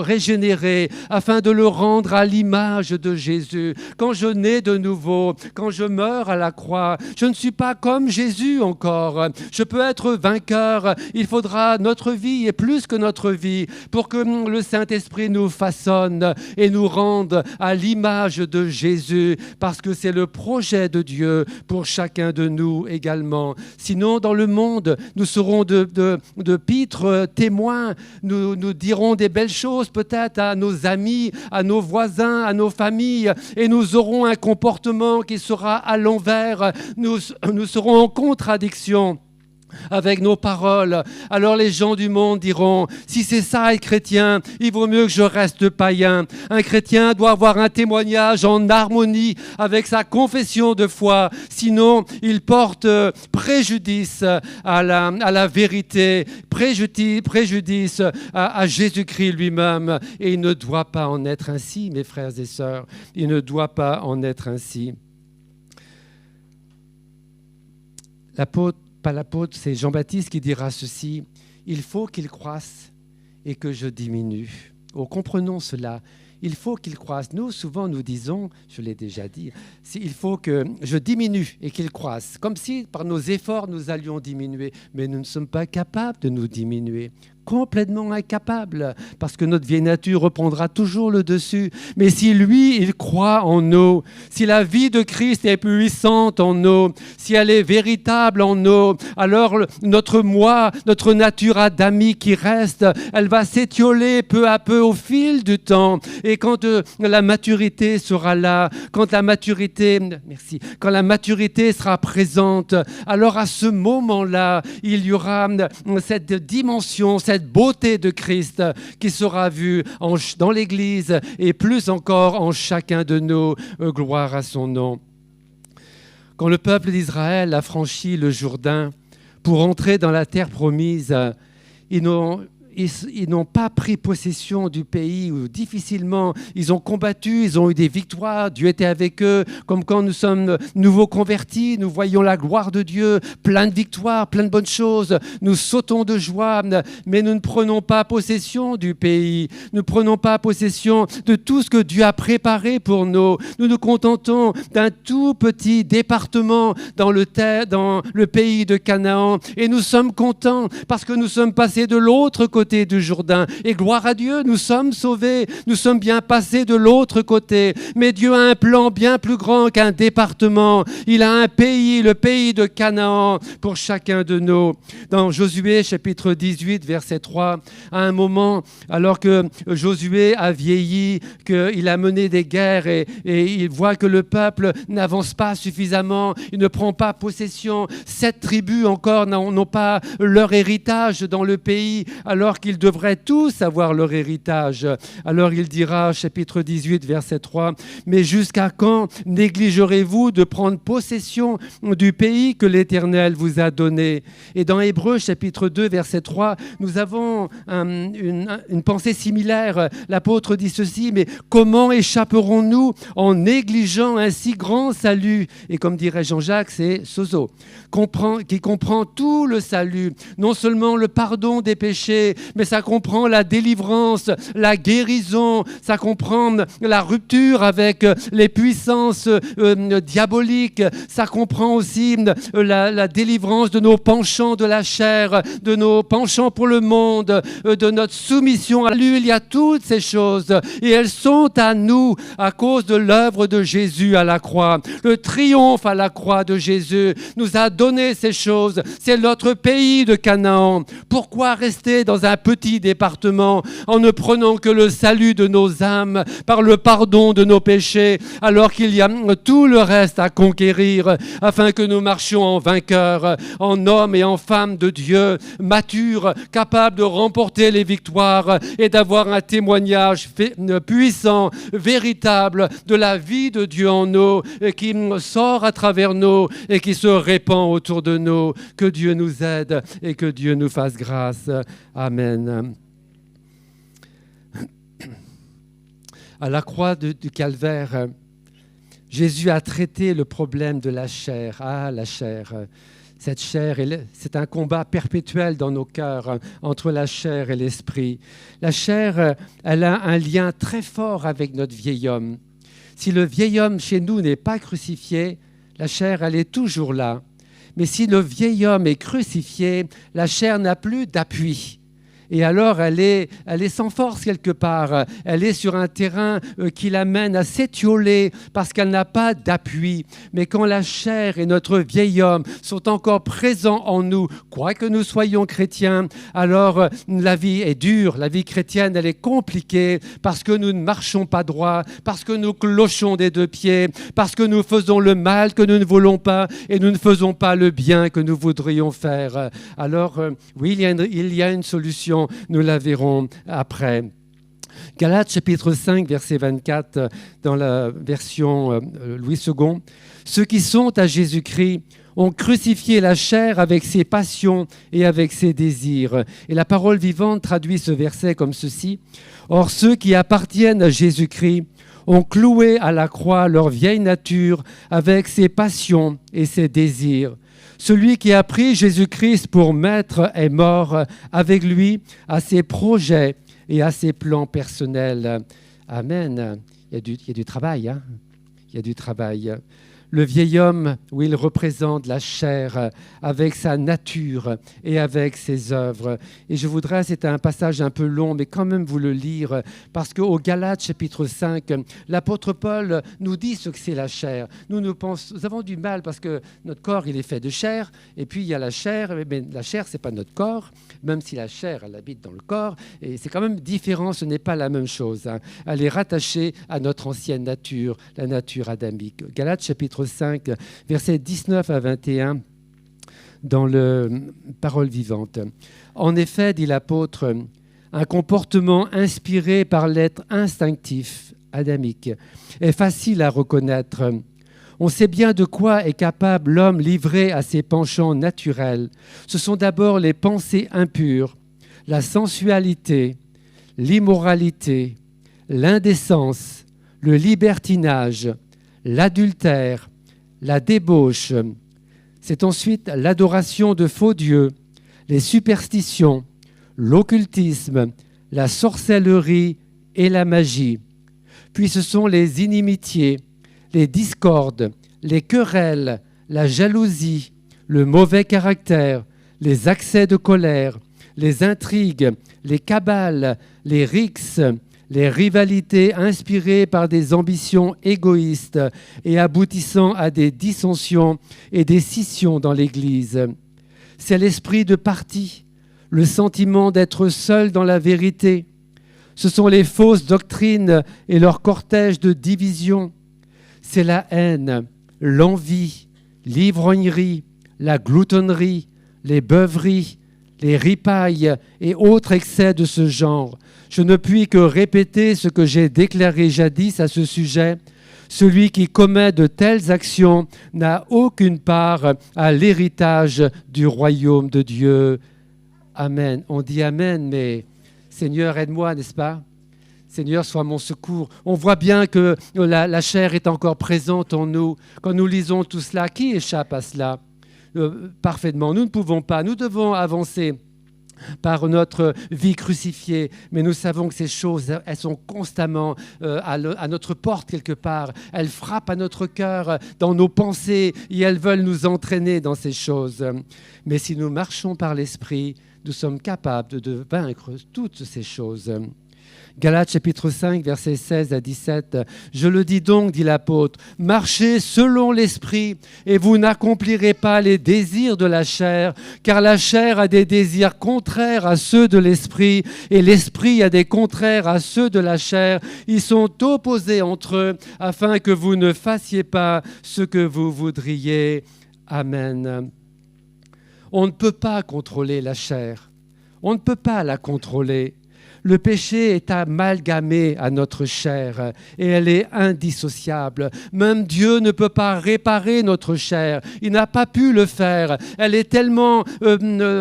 régénéré afin de le rendre à l'image de Jésus. Quand je nais de nouveau, quand je meurs à la croix, je ne suis pas comme Jésus encore. Je peux être vainqueur. Il faudra notre vie et plus que notre vie pour que le Saint-Esprit nous façonne et nous rende à l'image de Jésus, parce que c'est le projet de Dieu pour chacun de nous également. Sinon, dans le monde, nous serons de pitres témoins. Nous dirons des belles choses peut-être à nos amis, à nos voisins, à nos familles, et nous aurons un comportement qui sera à l'envers. Nous serons en contradiction avec nos paroles. Alors les gens du monde diront, si c'est ça être chrétien, il vaut mieux que je reste païen. Un chrétien doit avoir un témoignage en harmonie avec sa confession de foi, sinon il porte préjudice à la vérité, préjudice à Jésus-Christ lui-même. Et il ne doit pas en être ainsi, mes frères et sœurs. Il ne doit pas en être ainsi. Pas l'apôtre, c'est Jean-Baptiste qui dira ceci: il faut qu'il croisse et que je diminue. Oh, comprenons cela. Il faut qu'il croisse. Nous, souvent, nous disons, je l'ai déjà dit, il faut que je diminue et qu'il croisse. Comme si, par nos efforts, nous allions diminuer. Mais nous ne sommes pas capables de nous diminuer. Complètement incapables, parce que notre vieille nature reprendra toujours le dessus. Mais si lui, il croit en nous, si la vie de Christ est puissante en nous, si elle est véritable en nous, alors notre moi, notre nature adamique qui reste, elle va s'étioler peu à peu au fil du temps. Et quand la maturité sera là, quand la maturité sera présente, alors à ce moment-là, il y aura cette dimension, cette beauté de Christ qui sera vue dans l'Église et plus encore en chacun de nous. Gloire à son nom. Quand le peuple d'Israël a franchi le Jourdain pour entrer dans la terre promise, ils n'ont pas pris possession du pays où difficilement ils ont combattu, ils ont eu des victoires, Dieu était avec eux, comme quand nous sommes nouveaux convertis, nous voyons la gloire de Dieu, plein de victoires, plein de bonnes choses, nous sautons de joie, mais nous ne prenons pas possession du pays, nous ne prenons pas possession de tout ce que Dieu a préparé pour nous. Nous nous contentons d'un tout petit département dans le pays de Canaan et nous sommes contents parce que nous sommes passés de l'autre côté du Jourdain. Et gloire à Dieu, nous sommes sauvés, nous sommes bien passés de l'autre côté. Mais Dieu a un plan bien plus grand qu'un département. Il a un pays, le pays de Canaan, pour chacun de nous. Dans Josué, chapitre 18, verset 3, à un moment, alors que Josué a vieilli, qu'il a mené des guerres et il voit que le peuple n'avance pas suffisamment, il ne prend pas possession. 7 tribus encore n'ont pas leur héritage dans le pays, alors qu'ils devraient tous avoir leur héritage. Alors il dira, chapitre 18, verset 3, « Mais jusqu'à quand négligerez-vous de prendre possession du pays que l'Éternel vous a donné ?» Et dans Hébreux, chapitre 2, verset 3, nous avons une pensée similaire. L'apôtre dit ceci, « Mais comment échapperons-nous en négligeant un si grand salut ?» Et comme dirait Jean-Jacques, c'est sozo, qui comprend tout le salut, non seulement le pardon des péchés, mais ça comprend la délivrance, la guérison, ça comprend la rupture avec les puissances diaboliques, ça comprend aussi la délivrance de nos penchants de la chair, de nos penchants pour le monde, de notre soumission à lui. Il y a toutes ces choses et elles sont à nous à cause de l'œuvre de Jésus à la croix. Le triomphe à la croix de Jésus nous a donné ces choses. C'est notre pays de Canaan. Pourquoi rester dans un petit département en ne prenant que le salut de nos âmes par le pardon de nos péchés, alors qu'il y a tout le reste à conquérir, afin que nous marchions en vainqueurs, en hommes et en femmes de Dieu, matures, capables de remporter les victoires et d'avoir un témoignage puissant, véritable de la vie de Dieu en nous, et qui sort à travers nous et qui se répand autour de nous. Que Dieu nous aide et que Dieu nous fasse grâce. Amen. À la croix du Calvaire, Jésus a traité le problème de la chair. Ah, la chair. Cette chair, c'est un combat perpétuel dans nos cœurs entre la chair et l'esprit. La chair, elle a un lien très fort avec notre vieil homme. Si le vieil homme chez nous n'est pas crucifié, la chair, elle est toujours là. Mais si le vieil homme est crucifié, la chair n'a plus d'appui. Et alors, elle est sans force quelque part. Elle est sur un terrain qui l'amène à s'étioler parce qu'elle n'a pas d'appui. Mais quand la chair et notre vieil homme sont encore présents en nous, quoi que nous soyons chrétiens, alors la vie est dure. La vie chrétienne, elle est compliquée parce que nous ne marchons pas droit, parce que nous clochons des 2 pieds, parce que nous faisons le mal que nous ne voulons pas et nous ne faisons pas le bien que nous voudrions faire. Alors, oui, il y a une solution. Nous la verrons après. Galates chapitre 5, verset 24, dans la version Louis II. « Ceux qui sont à Jésus-Christ ont crucifié la chair avec ses passions et avec ses désirs. » Et la parole vivante traduit ce verset comme ceci. « Or, ceux qui appartiennent à Jésus-Christ ont cloué à la croix leur vieille nature avec ses passions et ses désirs. Celui qui a pris Jésus-Christ pour maître est mort avec lui à ses projets et à ses plans personnels. » Amen. Il y a du travail, hein? Il y a du travail. Le vieil homme, où il représente la chair avec sa nature et avec ses œuvres. Et je voudrais, c'est un passage un peu long, mais quand même vous le lire, parce qu'au Galates chapitre 5, l'apôtre Paul nous dit ce que c'est la chair. Nous avons du mal parce que notre corps, il est fait de chair, et puis il y a la chair, mais la chair, ce n'est pas notre corps, même si la chair, elle habite dans le corps, et c'est quand même différent, ce n'est pas la même chose. Hein. Elle est rattachée à notre ancienne nature, la nature adamique. Galates chapitre 5, versets 19 à 21, dans le Parole vivante. « En effet, dit l'apôtre, un comportement inspiré par l'être instinctif, adamique, est facile à reconnaître. On sait bien de quoi est capable l'homme livré à ses penchants naturels. Ce sont d'abord les pensées impures, la sensualité, l'immoralité, l'indécence, le libertinage, l'adultère, la débauche. C'est ensuite l'adoration de faux dieux, les superstitions, l'occultisme, la sorcellerie et la magie. Puis ce sont les inimitiés, les discordes, les querelles, la jalousie, le mauvais caractère, les accès de colère, les intrigues, les cabales, les rixes, les rivalités inspirées par des ambitions égoïstes et aboutissant à des dissensions et des scissions dans l'Église. C'est l'esprit de parti, le sentiment d'être seul dans la vérité. Ce sont les fausses doctrines et leur cortège de divisions. C'est la haine, l'envie, l'ivrognerie, la gloutonnerie, les beuveries, les ripailles et autres excès de ce genre. Je ne puis que répéter ce que j'ai déclaré jadis à ce sujet. Celui qui commet de telles actions n'a aucune part à l'héritage du royaume de Dieu. Amen. On dit Amen, mais Seigneur, aide-moi, n'est-ce pas ? Seigneur, sois mon secours. On voit bien que la chair est encore présente en nous. Quand nous lisons tout cela, qui échappe à cela ? Parfaitement. Nous ne pouvons pas. Nous devons avancer par notre vie crucifiée, mais nous savons que ces choses, elles sont constamment à notre porte quelque part. Elles frappent à notre cœur, dans nos pensées, et elles veulent nous entraîner dans ces choses. Mais si nous marchons par l'Esprit, nous sommes capables de vaincre toutes ces choses. Galates chapitre 5, versets 16 à 17. « Je le dis donc, dit l'apôtre, marchez selon l'esprit et vous n'accomplirez pas les désirs de la chair, car la chair a des désirs contraires à ceux de l'esprit et l'esprit a des contraires à ceux de la chair. Ils sont opposés entre eux afin que vous ne fassiez pas ce que vous voudriez. » Amen. On ne peut pas contrôler la chair. On ne peut pas la contrôler. Le péché est amalgamé à notre chair et elle est indissociable. Même Dieu ne peut pas réparer notre chair. Il n'a pas pu le faire. Elle est tellement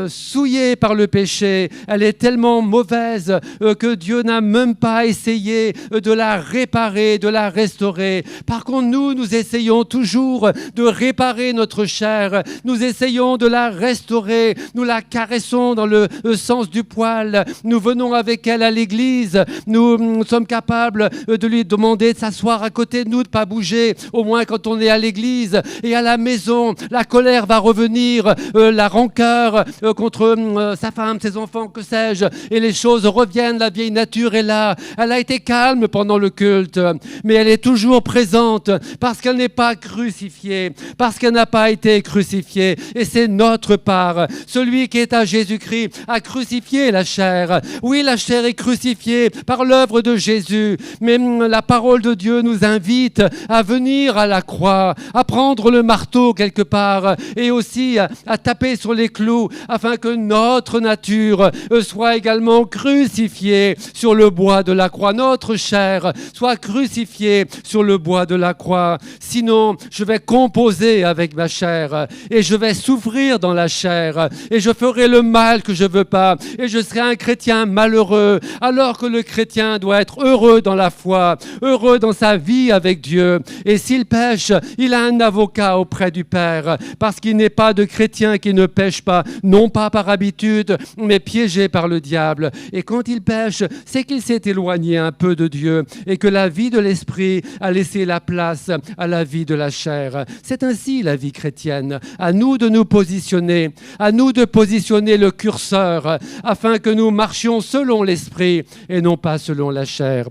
souillée par le péché, elle est tellement mauvaise que Dieu n'a même pas essayé de la réparer, de la restaurer. Par contre, nous essayons toujours de réparer notre chair. Nous essayons de la restaurer. Nous la caressons dans le sens du poil. Nous venons avec elle à l'église, nous sommes capables de lui demander de s'asseoir à côté de nous, de ne pas bouger, au moins quand on est à l'église. Et à la maison, la colère va revenir, la rancœur contre sa femme, ses enfants, que sais-je, et les choses reviennent, la vieille nature est là. Elle a été calme pendant le culte, mais elle est toujours présente parce qu'elle n'est pas crucifiée, parce qu'elle n'a pas été crucifiée. Et c'est notre part. Celui qui est à Jésus-Christ a crucifié la chair. Oui, la chair est crucifiée par l'œuvre de Jésus, mais la parole de Dieu nous invite à venir à la croix, à prendre le marteau quelque part et aussi à taper sur les clous afin que notre nature soit également crucifiée sur le bois de la croix. Notre chair soit crucifiée sur le bois de la croix. Sinon, je vais composer avec ma chair et je vais souffrir dans la chair et je ferai le mal que je ne veux pas et je serai un chrétien malheureux, alors que le chrétien doit être heureux dans la foi, heureux dans sa vie avec Dieu. Et s'il pêche, il a un avocat auprès du Père, parce qu'il n'est pas de chrétien qui ne pêche pas, non pas par habitude, mais piégé par le diable. Et quand il pêche, c'est qu'il s'est éloigné un peu de Dieu et que la vie de l'esprit a laissé la place à la vie de la chair. C'est ainsi la vie chrétienne. À nous de nous positionner, à nous de positionner le curseur afin que nous marchions selon l'esprit et non pas selon la chair.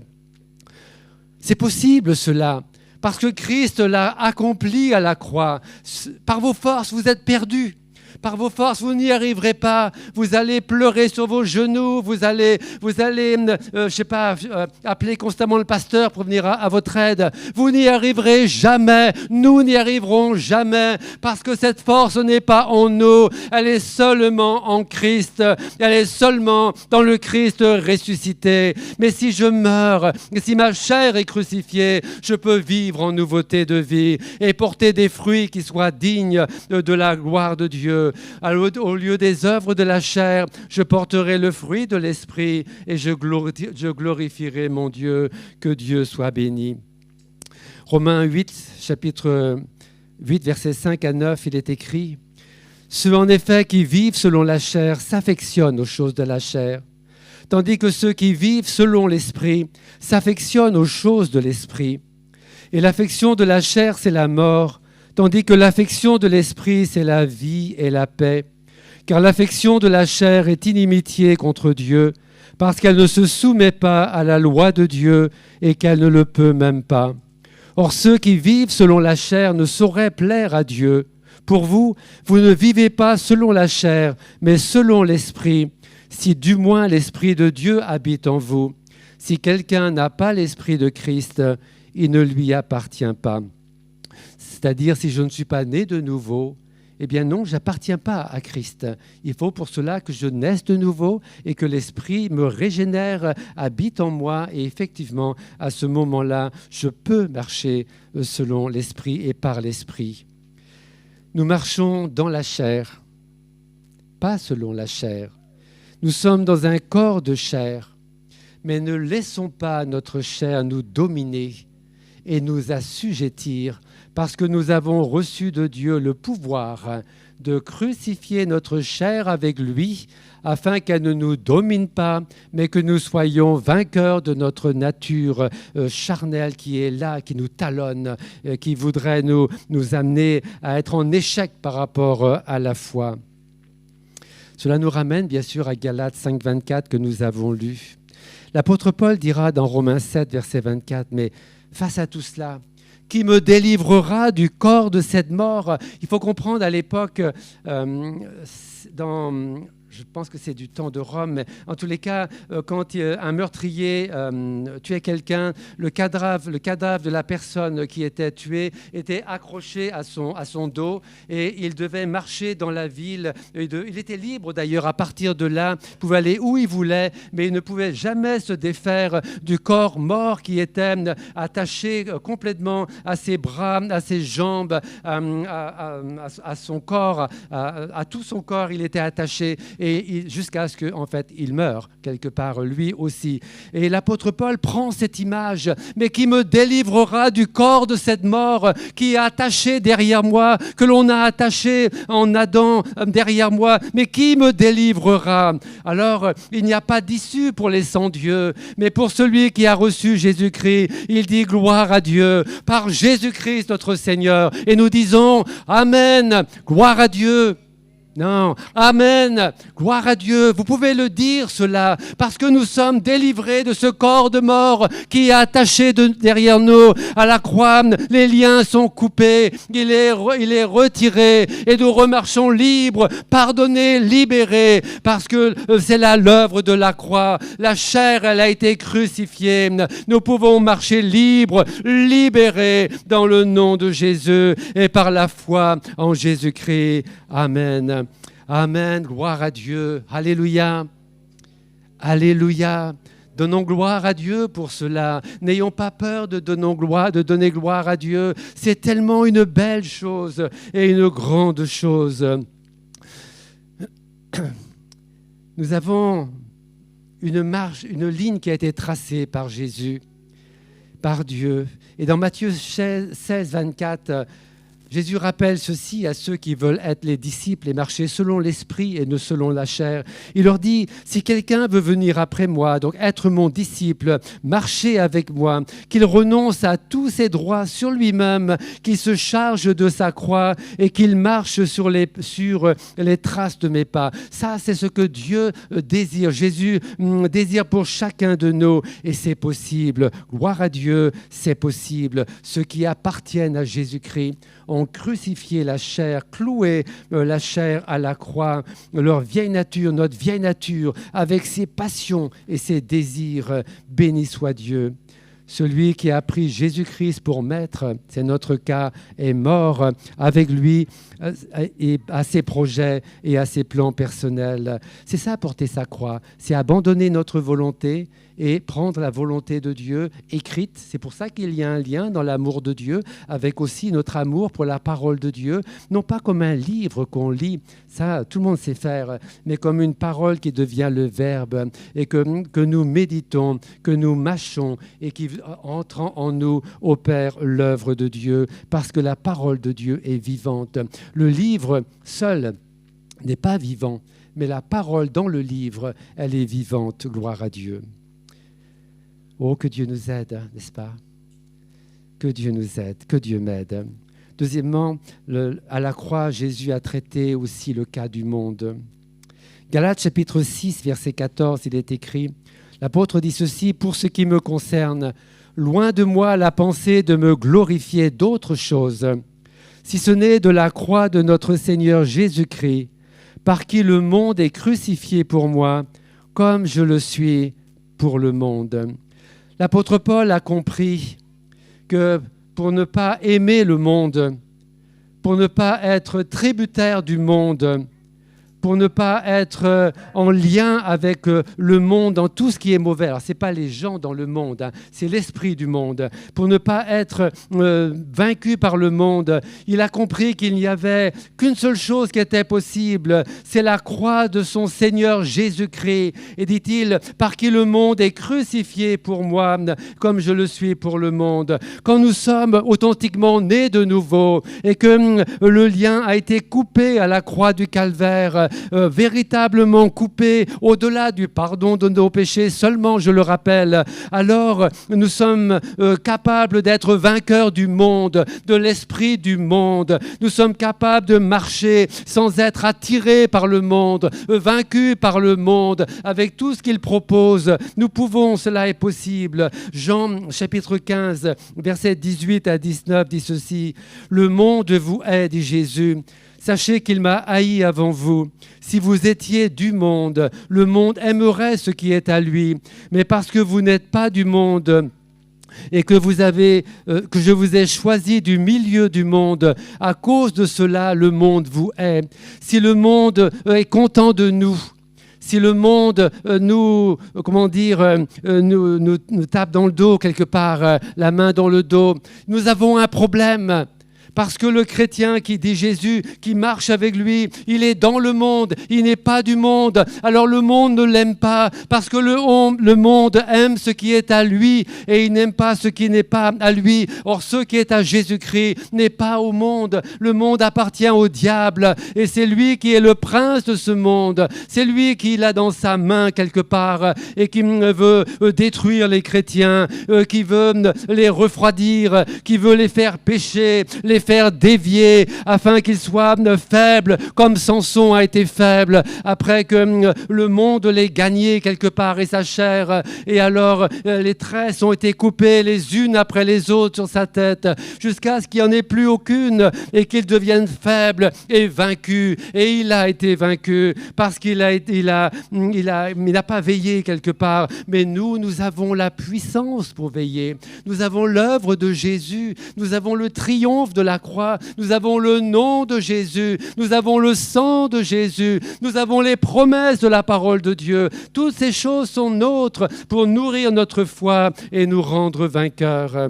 C'est possible cela, parce que Christ l'a accompli à la croix. Par vos forces, vous êtes perdus. Par vos forces, vous n'y arriverez pas. Vous allez pleurer sur vos genoux. Vous allez appeler constamment le pasteur pour venir à votre aide. Vous n'y arriverez jamais. Nous n'y arriverons jamais parce que cette force n'est pas en nous. Elle est seulement en Christ. Elle est seulement dans le Christ ressuscité. Mais si je meurs, si ma chair est crucifiée, je peux vivre en nouveauté de vie et porter des fruits qui soient dignes de la gloire de Dieu. Au lieu des œuvres de la chair, je porterai le fruit de l'esprit et je glorifierai mon Dieu. Que Dieu soit béni. Romains 8, chapitre 8, versets 5 à 9, il est écrit « Ceux en effet qui vivent selon la chair s'affectionnent aux choses de la chair, tandis que ceux qui vivent selon l'esprit s'affectionnent aux choses de l'esprit. Et l'affection de la chair, c'est la mort, tandis que l'affection de l'esprit, c'est la vie et la paix. Car l'affection de la chair est inimitié contre Dieu, parce qu'elle ne se soumet pas à la loi de Dieu et qu'elle ne le peut même pas. Or, ceux qui vivent selon la chair ne sauraient plaire à Dieu. Pour vous, vous ne vivez pas selon la chair, mais selon l'esprit, si du moins l'esprit de Dieu habite en vous. Si quelqu'un n'a pas l'esprit de Christ, il ne lui appartient pas. » C'est-à-dire, si je ne suis pas né de nouveau, eh bien non, je n'appartiens pas à Christ. Il faut pour cela que je naisse de nouveau et que l'Esprit me régénère, habite en moi. Et effectivement, à ce moment-là, je peux marcher selon l'Esprit et par l'Esprit. Nous marchons dans la chair, pas selon la chair. Nous sommes dans un corps de chair, mais ne laissons pas notre chair nous dominer et nous assujettir, parce que nous avons reçu de Dieu le pouvoir de crucifier notre chair avec lui, afin qu'elle ne nous domine pas, mais que nous soyons vainqueurs de notre nature charnelle qui est là, qui nous talonne, qui voudrait nous amener à être en échec par rapport à la foi. Cela nous ramène bien sûr à Galates 5, 24 que nous avons lu. L'apôtre Paul dira dans Romains 7, verset 24, « Mais face à tout cela, qui me délivrera du corps de cette mort ?» Il faut comprendre à l'époque, je pense que c'est du temps de Rome, mais en tous les cas, quand un meurtrier tuait quelqu'un, le cadavre de la personne qui était tuée était accroché à son dos et il devait marcher dans la ville. Il était libre d'ailleurs à partir de là, il pouvait aller où il voulait, mais il ne pouvait jamais se défaire du corps mort qui était attaché complètement à ses bras, à ses jambes, à son corps, à tout son corps, il était attaché. Et jusqu'à ce qu'en fait, il meure quelque part, lui aussi. Et l'apôtre Paul prend cette image, mais qui me délivrera du corps de cette mort qui est attaché derrière moi, que l'on a attaché en Adam derrière moi, mais qui me délivrera? Alors, il n'y a pas d'issue pour les sans-Dieu, mais pour celui qui a reçu Jésus-Christ, il dit gloire à Dieu, par Jésus-Christ notre Seigneur. Et nous disons, Amen, gloire à Dieu. Non, Amen, gloire à Dieu. Vous pouvez le dire cela, parce que nous sommes délivrés de ce corps de mort qui est attaché derrière nous à la croix. Les liens sont coupés, il est retiré et nous remarchons libres, pardonnés, libérés, parce que c'est là l'œuvre de la croix. La chair, elle a été crucifiée. Nous pouvons marcher libres, libérés dans le nom de Jésus et par la foi en Jésus-Christ. Amen. Amen, gloire à Dieu. Alléluia. Alléluia. Donnons gloire à Dieu pour cela. N'ayons pas peur de donner gloire à Dieu. C'est tellement une belle chose et une grande chose. Nous avons une ligne qui a été tracée par Jésus, par Dieu. Et dans Matthieu 16, 24, Jésus rappelle ceci à ceux qui veulent être les disciples et marcher selon l'esprit et ne selon la chair. Il leur dit, si quelqu'un veut venir après moi, donc être mon disciple, marcher avec moi, qu'il renonce à tous ses droits sur lui-même, qu'il se charge de sa croix et qu'il marche sur les traces de mes pas. Ça, c'est ce que Dieu désire. Jésus désire pour chacun de nous et c'est possible. Gloire à Dieu, c'est possible. Ceux qui appartiennent à Jésus-Christ ont ont crucifié la chair, cloué la chair à la croix, leur vieille nature, notre vieille nature, avec ses passions et ses désirs. Béni soit Dieu. Celui qui a pris Jésus-Christ pour maître, c'est notre cas, est mort avec lui et à ses projets et à ses plans personnels. C'est ça, porter sa croix, c'est abandonner notre volonté et prendre la volonté de Dieu écrite. C'est pour ça qu'il y a un lien dans l'amour de Dieu avec aussi notre amour pour la parole de Dieu, non pas comme un livre qu'on lit, ça tout le monde sait faire, mais comme une parole qui devient le verbe et que nous méditons, que nous mâchons et qui, entrant en nous, opère l'œuvre de Dieu, parce que la parole de Dieu est vivante. Le livre seul n'est pas vivant, mais la parole dans le livre, elle est vivante, gloire à Dieu. Oh, que Dieu nous aide, n'est-ce pas? Que Dieu nous aide, que Dieu m'aide. Deuxièmement, à la croix, Jésus a traité aussi le cas du monde. Galates chapitre 6, verset 14, il est écrit, l'apôtre dit ceci, « Pour ce qui me concerne, loin de moi la pensée de me glorifier d'autre chose, si ce n'est de la croix de notre Seigneur Jésus-Christ, par qui le monde est crucifié pour moi, comme je le suis pour le monde. » L'apôtre Paul a compris que pour ne pas aimer le monde, pour ne pas être tributaire du monde, pour ne pas être en lien avec le monde dans tout ce qui est mauvais. Alors, ce n'est pas les gens dans le monde, hein, c'est l'esprit du monde. Pour ne pas être vaincu par le monde, il a compris qu'il n'y avait qu'une seule chose qui était possible, c'est la croix de son Seigneur Jésus-Christ. Et dit-il, par qui le monde est crucifié pour moi, comme je le suis pour le monde. Quand nous sommes authentiquement nés de nouveau et que le lien a été coupé à la croix du Calvaire, véritablement coupé au-delà du pardon de nos péchés, seulement, je le rappelle, alors nous sommes capables d'être vainqueurs du monde, de l'esprit du monde. Nous sommes capables de marcher sans être attirés par le monde, vaincus par le monde, avec tout ce qu'il propose. Nous pouvons, cela est possible. Jean chapitre 15, versets 18 à 19 dit ceci, « Le monde vous hait, dit Jésus. Sachez qu'il m'a haï avant vous. Si vous étiez du monde, le monde aimerait ce qui est à lui. Mais parce que vous n'êtes pas du monde et que je vous ai choisi du milieu du monde, à cause de cela, le monde vous hait. Si le monde est content de nous, si le monde nous tape dans le dos quelque part, la main dans le dos, nous avons un problème. Parce que le chrétien qui dit Jésus, qui marche avec lui, il est dans le monde, il n'est pas du monde. Alors le monde ne l'aime pas parce que le monde aime ce qui est à lui et il n'aime pas ce qui n'est pas à lui. Or, ce qui est à Jésus-Christ n'est pas au monde. Le monde appartient au diable et c'est lui qui est le prince de ce monde. C'est lui qui l'a dans sa main quelque part et qui veut détruire les chrétiens, qui veut les refroidir, qui veut les faire pécher, les faire dévier afin qu'ils soient faibles comme Samson a été faible après que le monde l'ait gagné quelque part et sa chair et alors les tresses ont été coupées les unes après les autres sur sa tête jusqu'à ce qu'il n'y en ait plus aucune et qu'il devienne faible et vaincu et il a été vaincu parce qu'il n'a pas veillé quelque part mais nous avons la puissance pour veiller, nous avons l'œuvre de Jésus, nous avons le triomphe de la croix, nous avons le nom de Jésus, nous avons le sang de Jésus, nous avons les promesses de la parole de Dieu. Toutes ces choses sont nôtres pour nourrir notre foi et nous rendre vainqueurs.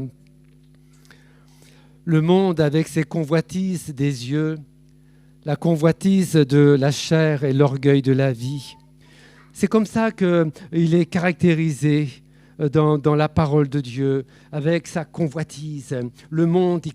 Le monde avec ses convoitises des yeux, la convoitise de la chair et l'orgueil de la vie. C'est comme ça qu'il est caractérisé dans la parole de Dieu, avec sa convoitise. Le monde,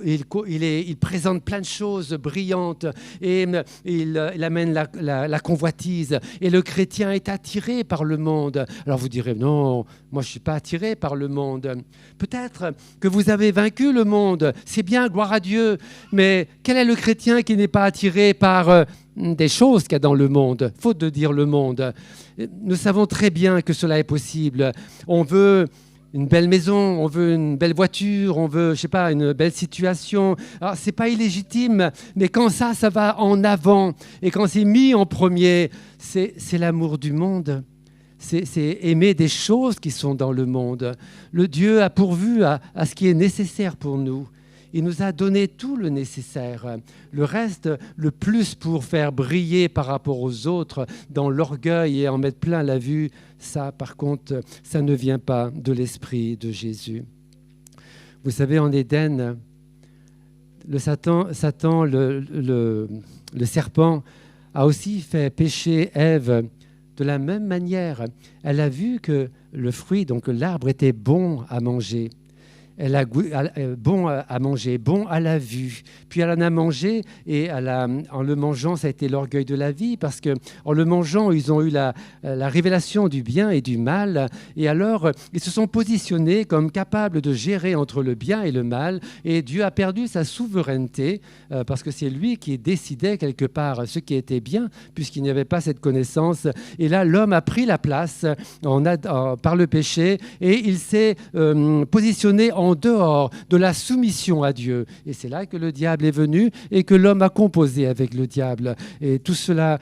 il présente plein de choses brillantes et il amène la convoitise. Et le chrétien est attiré par le monde. Alors vous direz, non, moi je ne suis pas attiré par le monde. Peut-être que vous avez vaincu le monde, c'est bien, gloire à Dieu, mais quel est le chrétien qui n'est pas attiré par des choses qu'il y a dans le monde, faute de dire le monde. Nous savons très bien que cela est possible. On veut une belle maison, on veut une belle voiture, on veut, je sais pas, une belle situation. Alors, c'est pas illégitime, mais quand ça va en avant et quand c'est mis en premier, c'est l'amour du monde. C'est aimer des choses qui sont dans le monde. Le Dieu a pourvu à ce qui est nécessaire pour nous. Il nous a donné tout le nécessaire. Le reste, le plus pour faire briller par rapport aux autres dans l'orgueil et en mettre plein la vue, ça, par contre, ça ne vient pas de l'esprit de Jésus. Vous savez, en Éden, le Satan, le serpent, a aussi fait pécher Ève de la même manière. Elle a vu que le fruit, donc l'arbre, était bon à manger. Elle a bon à manger, bon à la vue. Puis elle en a mangé et en le mangeant, ça a été l'orgueil de la vie parce qu'en le mangeant, ils ont eu la révélation du bien et du mal. Et alors, ils se sont positionnés comme capables de gérer entre le bien et le mal. Et Dieu a perdu sa souveraineté parce que c'est lui qui décidait quelque part ce qui était bien puisqu'il n'y avait pas cette connaissance. Et là, l'homme a pris la place par le péché et il s'est positionné en dehors de la soumission à Dieu. Et c'est là que le diable est venu et que l'homme a composé avec le diable. Et tout cela,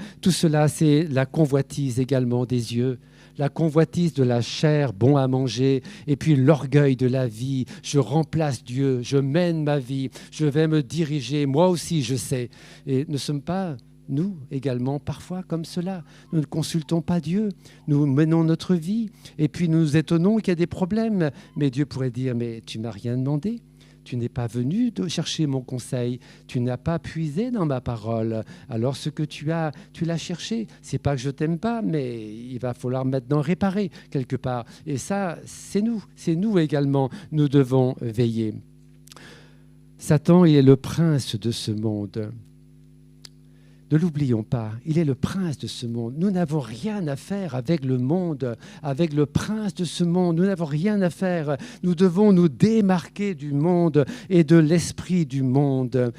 c'est la convoitise également des yeux, la convoitise de la chair, bon à manger, et puis l'orgueil de la vie. Je remplace Dieu, je mène ma vie, je vais me diriger, moi aussi je sais. Et ne sommes pas nous également, parfois comme cela. Nous ne consultons pas Dieu, nous menons notre vie et puis nous nous étonnons qu'il y a des problèmes. Mais Dieu pourrait dire, mais tu ne m'as rien demandé, tu n'es pas venu de chercher mon conseil, tu n'as pas puisé dans ma parole. Alors ce que tu l'as cherché. C'est pas que je t'aime pas, mais il va falloir maintenant réparer quelque part. Et ça, c'est nous également, nous devons veiller. Satan, il est le prince de ce monde. Ne l'oublions pas, il est le prince de ce monde. Nous n'avons rien à faire avec le monde, avec le prince de ce monde. Nous n'avons rien à faire. Nous devons nous démarquer du monde et de l'esprit du monde.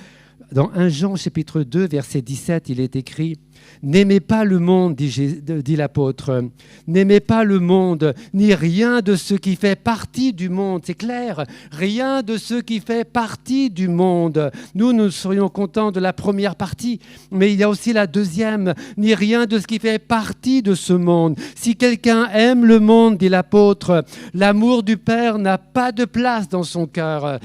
Dans 1 Jean chapitre 2, verset 17, il est écrit « N'aimez pas le monde, dit l'apôtre, n'aimez pas le monde, ni rien de ce qui fait partie du monde. » C'est clair, rien de ce qui fait partie du monde. Nous serions contents de la première partie, mais il y a aussi la deuxième, ni rien de ce qui fait partie de ce monde. Si quelqu'un aime le monde, dit l'apôtre, l'amour du Père n'a pas de place dans son cœur.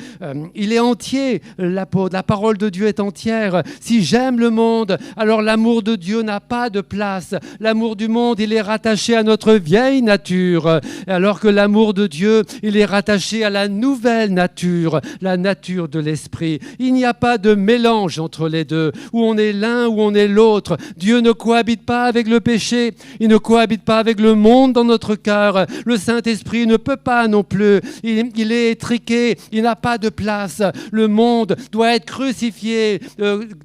Il est entier, l'apôtre, la parole de Dieu est entière. Si j'aime le monde, alors l'amour de Dieu n'a pas de place. L'amour du monde, il est rattaché à notre vieille nature, alors que l'amour de Dieu, il est rattaché à la nouvelle nature, la nature de l'esprit. Il n'y a pas de mélange entre les deux, où on est l'un, où on est l'autre. Dieu ne cohabite pas avec le péché, il ne cohabite pas avec le monde dans notre cœur. Le Saint-Esprit ne peut pas non plus. Il est étriqué, il n'a pas de place. Le monde doit être crucifié,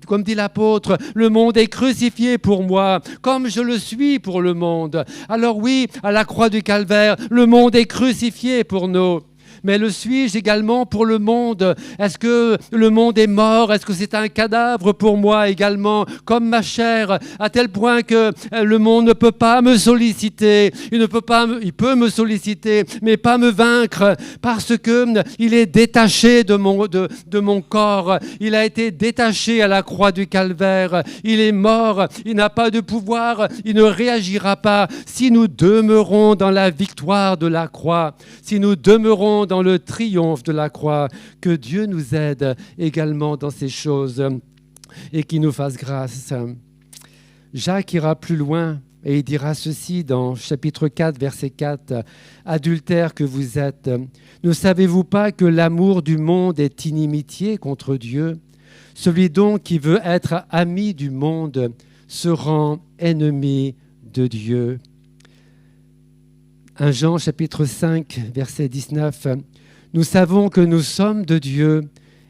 comme dit l'apôtre, le monde est crucifié pour moi, comme je le suis pour le monde. Alors oui, à la croix du Calvaire, le monde est crucifié pour nous. Mais le suis-je également pour le monde? Est-ce que le monde est mort? Est-ce que c'est un cadavre pour moi également, comme ma chair, à tel point que le monde ne peut pas me solliciter? Il peut me solliciter, mais pas me vaincre, parce qu'il est détaché de mon corps. Il a été détaché à la croix du Calvaire. Il est mort, il n'a pas de pouvoir, il ne réagira pas. Si nous demeurons dans la victoire de la croix, si nous demeurons dans le triomphe de la croix, que Dieu nous aide également dans ces choses et qu'il nous fasse grâce. Jacques ira plus loin et il dira ceci dans chapitre 4, verset 4. « Adultères que vous êtes, ne savez-vous pas que l'amour du monde est inimitié contre Dieu? Celui donc qui veut être ami du monde se rend ennemi de Dieu. » 1 Jean chapitre 5, verset 19. « Nous savons que nous sommes de Dieu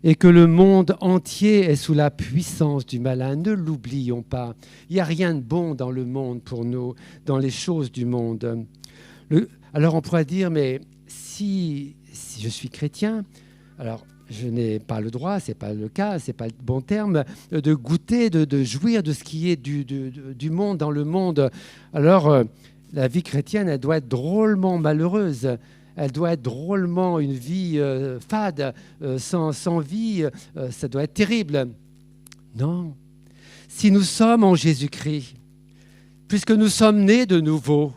et que le monde entier est sous la puissance du malin. » Ne l'oublions pas. Il n'y a rien de bon dans le monde pour nous, dans les choses du monde. Alors on pourrait dire, mais si je suis chrétien, alors je n'ai pas le droit, ce n'est pas le cas, ce n'est pas le bon terme, de goûter, de jouir de ce qui est du monde dans le monde. Alors la vie chrétienne, elle doit être drôlement malheureuse. elle doit être drôlement une vie fade, sans vie, ça doit être terrible. Non. Si nous sommes en Jésus-Christ, puisque nous sommes nés de nouveau,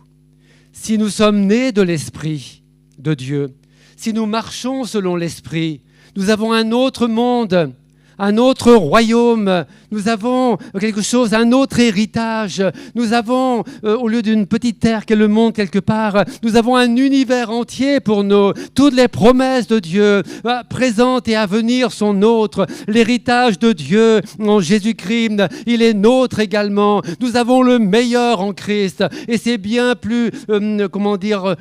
si nous sommes nés de l'Esprit de Dieu, si nous marchons selon l'Esprit, nous avons un autre monde, un autre royaume, nous avons quelque chose, un autre héritage, nous avons, au lieu d'une petite terre qu'est le monde quelque part, nous avons un univers entier pour nous. Toutes les promesses de Dieu, présentes et à venir, sont nôtres. L'héritage de Dieu en Jésus-Christ, il est nôtre également. Nous avons le meilleur en Christ et c'est bien plus,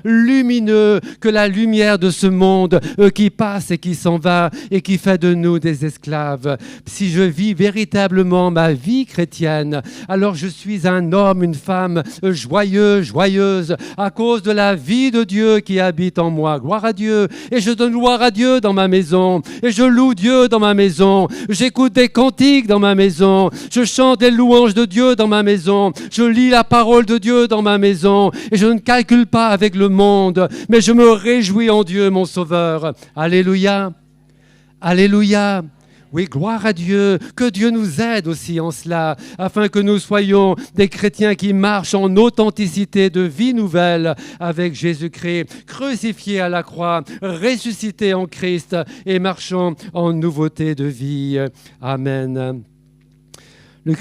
lumineux que la lumière de ce monde qui passe et qui s'en va et qui fait de nous des esclaves. Si je vis véritablement ma vie chrétienne, alors je suis un homme, une femme joyeuse, à cause de la vie de Dieu qui habite en moi. Gloire à Dieu. Et je donne gloire à Dieu dans ma maison. Et je loue Dieu dans ma maison. J'écoute des cantiques dans ma maison. Je chante des louanges de Dieu dans ma maison. Je lis la parole de Dieu dans ma maison. Et je ne calcule pas avec le monde, mais je me réjouis en Dieu, mon Sauveur. Alléluia. Alléluia. Oui, gloire à Dieu, que Dieu nous aide aussi en cela, afin que nous soyons des chrétiens qui marchent en authenticité de vie nouvelle avec Jésus-Christ, crucifié à la croix, ressuscité en Christ et marchant en nouveauté de vie. Amen. Le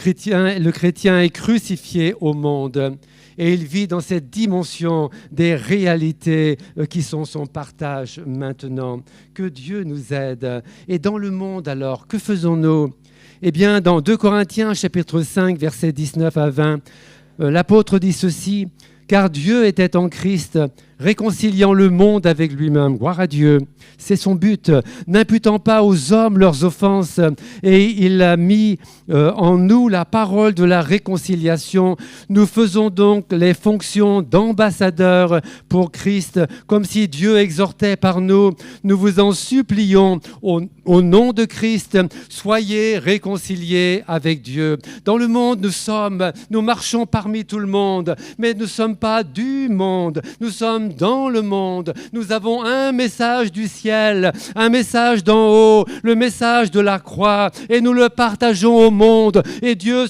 chrétien est crucifié au monde. Et il vit dans cette dimension des réalités qui sont son partage maintenant. Que Dieu nous aide. Et dans le monde alors, que faisons-nous ? Eh bien, dans 2 Corinthiens, chapitre 5, versets 19 à 20, l'apôtre dit ceci, « Car Dieu était en Christ, réconciliant le monde avec lui-même. » Gloire à Dieu. C'est son but, n'imputant pas aux hommes leurs offenses. Et il a mis en nous la parole de la réconciliation. Nous faisons donc les fonctions d'ambassadeurs pour Christ, comme si Dieu exhortait par nous. Nous vous en supplions au nom de Christ, soyez réconciliés avec Dieu. Dans le monde, nous marchons parmi tout le monde, mais nous ne sommes pas du monde. Nous sommes dans le monde. Nous avons un message du ciel, un message d'en haut, le message de la croix, et nous le partageons au monde. Et Dieu,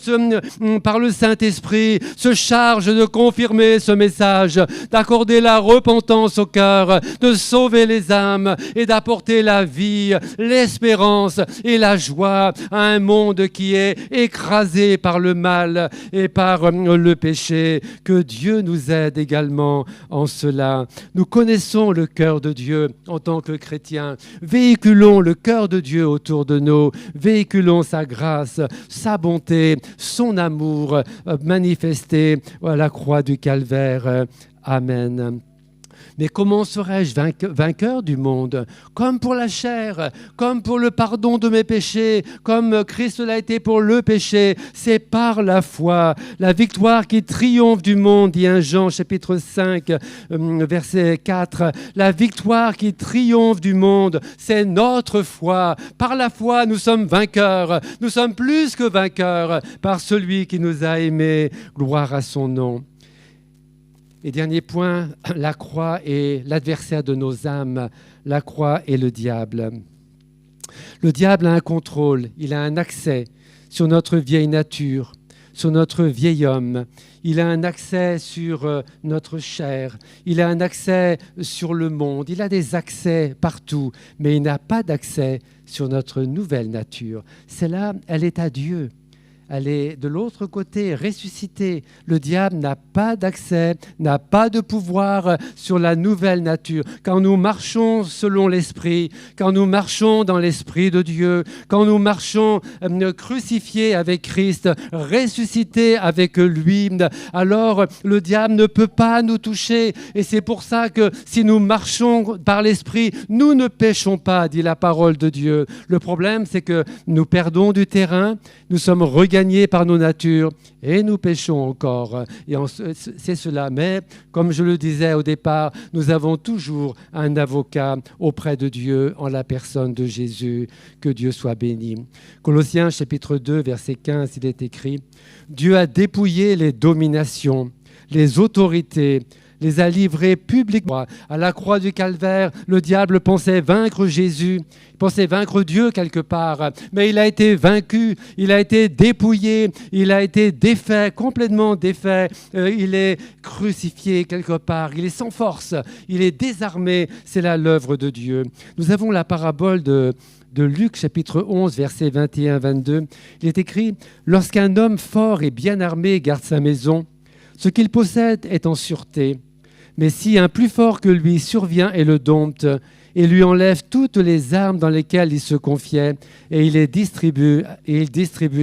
par le Saint-Esprit, se charge de confirmer ce message, d'accorder la repentance au cœur, de sauver les âmes et d'apporter la vie, l'espérance et la joie à un monde qui est écrasé par le mal et par le péché. Que Dieu nous aide également en cela. Nous connaissons le cœur de Dieu en tant que chrétiens. Véhiculons le cœur de Dieu autour de nous. Véhiculons sa grâce, sa bonté, son amour manifesté à la croix du Calvaire. Amen. Mais comment serais-je vainqueur du monde ? Comme pour la chair, comme pour le pardon de mes péchés, comme Christ l'a été pour le péché, c'est par la foi. La victoire qui triomphe du monde, dit 1 Jean chapitre 5, verset 4. La victoire qui triomphe du monde, c'est notre foi. Par la foi, nous sommes vainqueurs. Nous sommes plus que vainqueurs par celui qui nous a aimés. Gloire à son nom. Et dernier point, la croix est l'adversaire de nos âmes. La croix est le diable. Le diable a un contrôle, il a un accès sur notre vieille nature, sur notre vieil homme. Il a un accès sur notre chair, il a un accès sur le monde, il a des accès partout, mais il n'a pas d'accès sur notre nouvelle nature. Celle-là, elle est à Dieu. Elle est de l'autre côté, ressuscitée. Le diable n'a pas d'accès, n'a pas de pouvoir sur la nouvelle nature. Quand nous marchons selon l'Esprit, quand nous marchons dans l'Esprit de Dieu, quand nous marchons crucifiés avec Christ, ressuscités avec lui, alors le diable ne peut pas nous toucher. Et c'est pour ça que si nous marchons par l'Esprit, nous ne péchons pas, dit la parole de Dieu. Le problème, c'est que nous perdons du terrain, nous sommes regagnés par nos natures et nous péchons encore. Et c'est cela. Mais, comme je le disais au départ, nous avons toujours un avocat auprès de Dieu en la personne de Jésus. Que Dieu soit béni. Colossiens chapitre 2, verset 15, il est écrit « Dieu a dépouillé les dominations, les autorités, les a livrés publiquement à la croix du calvaire. Le diable pensait vaincre Jésus, il pensait vaincre Dieu quelque part, mais il a été vaincu, il a été dépouillé, il a été défait, complètement défait. Il est crucifié quelque part, il est sans force, il est désarmé. C'est là l'œuvre de Dieu. Nous avons la parabole de Luc, chapitre 11, versets 21-22. Il est écrit « Lorsqu'un homme fort et bien armé garde sa maison, ce qu'il possède est en sûreté. Mais si un plus fort que lui survient et le dompte, et lui enlève toutes les armes dans lesquelles il se confiait, et il distribue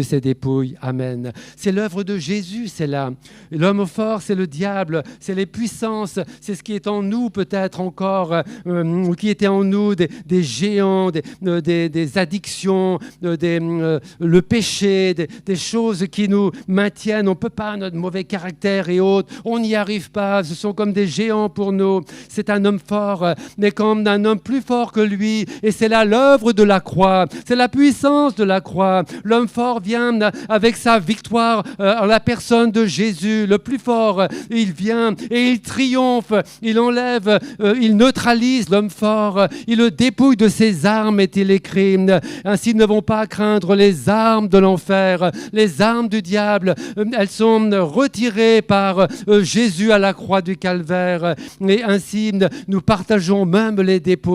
ses dépouilles. » Amen. C'est l'œuvre de Jésus, c'est là. L'homme fort, c'est le diable, c'est les puissances, c'est ce qui est en nous peut-être encore, ou qui était en nous, des géants, des addictions, le péché, des choses qui nous maintiennent. On ne peut pas, notre mauvais caractère et autres, on n'y arrive pas, ce sont comme des géants pour nous. C'est un homme fort, mais comme un homme plus fort que lui, et c'est là l'œuvre de la croix, c'est la puissance de la croix. L'homme fort vient avec sa victoire en la personne de Jésus, le plus fort. Il vient et il triomphe, il enlève, il neutralise l'homme fort, il le dépouille de ses armes, est-il écrit. Ainsi, ne vont pas craindre les armes de l'enfer, les armes du diable. Elles sont retirées par Jésus à la croix du calvaire, et ainsi nous partageons même les dépouilles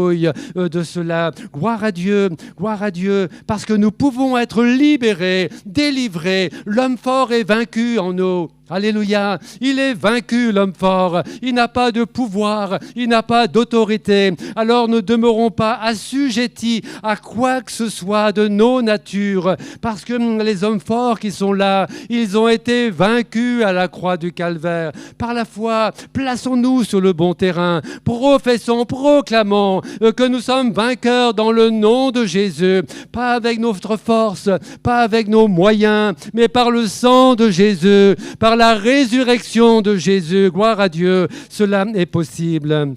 de cela. Gloire à Dieu, parce que nous pouvons être libérés, délivrés. L'homme fort est vaincu en nous. Alléluia, il est vaincu, l'homme fort. Il n'a pas de pouvoir, il n'a pas d'autorité. Alors ne demeurons pas assujettis à quoi que ce soit de nos natures, parce que les hommes forts qui sont là, ils ont été vaincus à la croix du calvaire. Par la foi, plaçons-nous sur le bon terrain, professons, proclamons que nous sommes vainqueurs dans le nom de Jésus, pas avec notre force, pas avec nos moyens, mais par le sang de Jésus, par la résurrection de Jésus. Gloire à Dieu, cela est possible.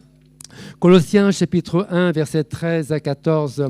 Colossiens chapitre 1, versets 13 à 14.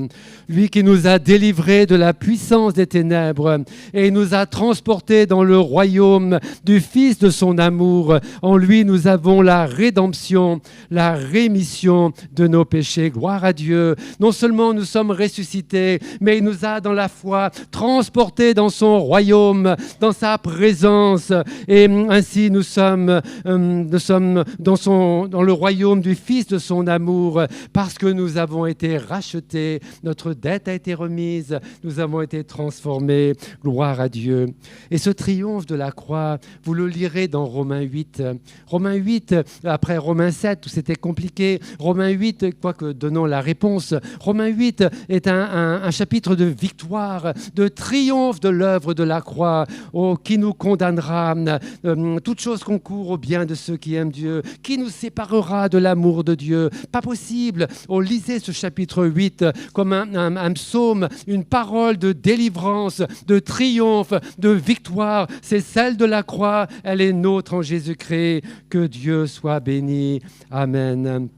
Lui qui nous a délivrés de la puissance des ténèbres et nous a transportés dans le royaume du Fils de son amour. En lui, nous avons la rédemption, la rémission de nos péchés. Gloire à Dieu. Non seulement nous sommes ressuscités, mais il nous a dans la foi transportés dans son royaume, dans sa présence. Et ainsi, nous sommes dans le royaume du Fils de son amour, parce que nous avons été rachetés, notre dette a été remise, nous avons été transformés. Gloire à Dieu. Et ce triomphe de la croix, vous le lirez dans Romains 8. Romains 8, après Romains 7, où c'était compliqué. Romains 8, quoique donnant la réponse, Romains 8 est un chapitre de victoire, de triomphe de l'œuvre de la croix, qui nous condamnera. Toute chose concourt au bien de ceux qui aiment Dieu. Qui nous séparera de l'amour de Dieu? Pas possible. On lisait ce chapitre 8 comme un psaume, une parole de délivrance, de triomphe, de victoire. C'est celle de la croix. Elle est nôtre en Jésus-Christ. Que Dieu soit béni. Amen.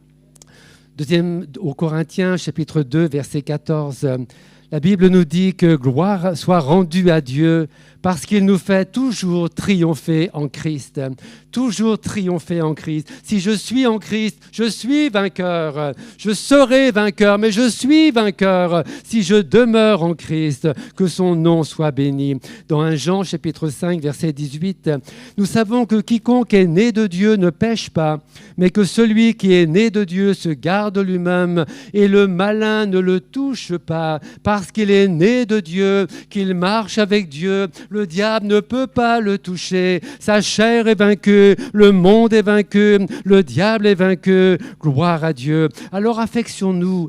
Deuxième aux Corinthiens, chapitre 2, verset 14. La Bible nous dit que gloire soit rendue à Dieu parce qu'il nous fait toujours triompher en Christ. Toujours triompher en Christ. Si je suis en Christ, je suis vainqueur. Je serai vainqueur, mais je suis vainqueur si je demeure en Christ. Que son nom soit béni. Dans 1 Jean, chapitre 5, verset 18, nous savons que quiconque est né de Dieu ne pêche pas, mais que celui qui est né de Dieu se garde lui-même et le malin ne le touche pas parce qu'il est né de Dieu, qu'il marche avec Dieu. Le diable ne peut pas le toucher. Sa chair est vaincue, le monde est vaincu, le diable est vaincu. Gloire à Dieu. Alors affectionnons-nous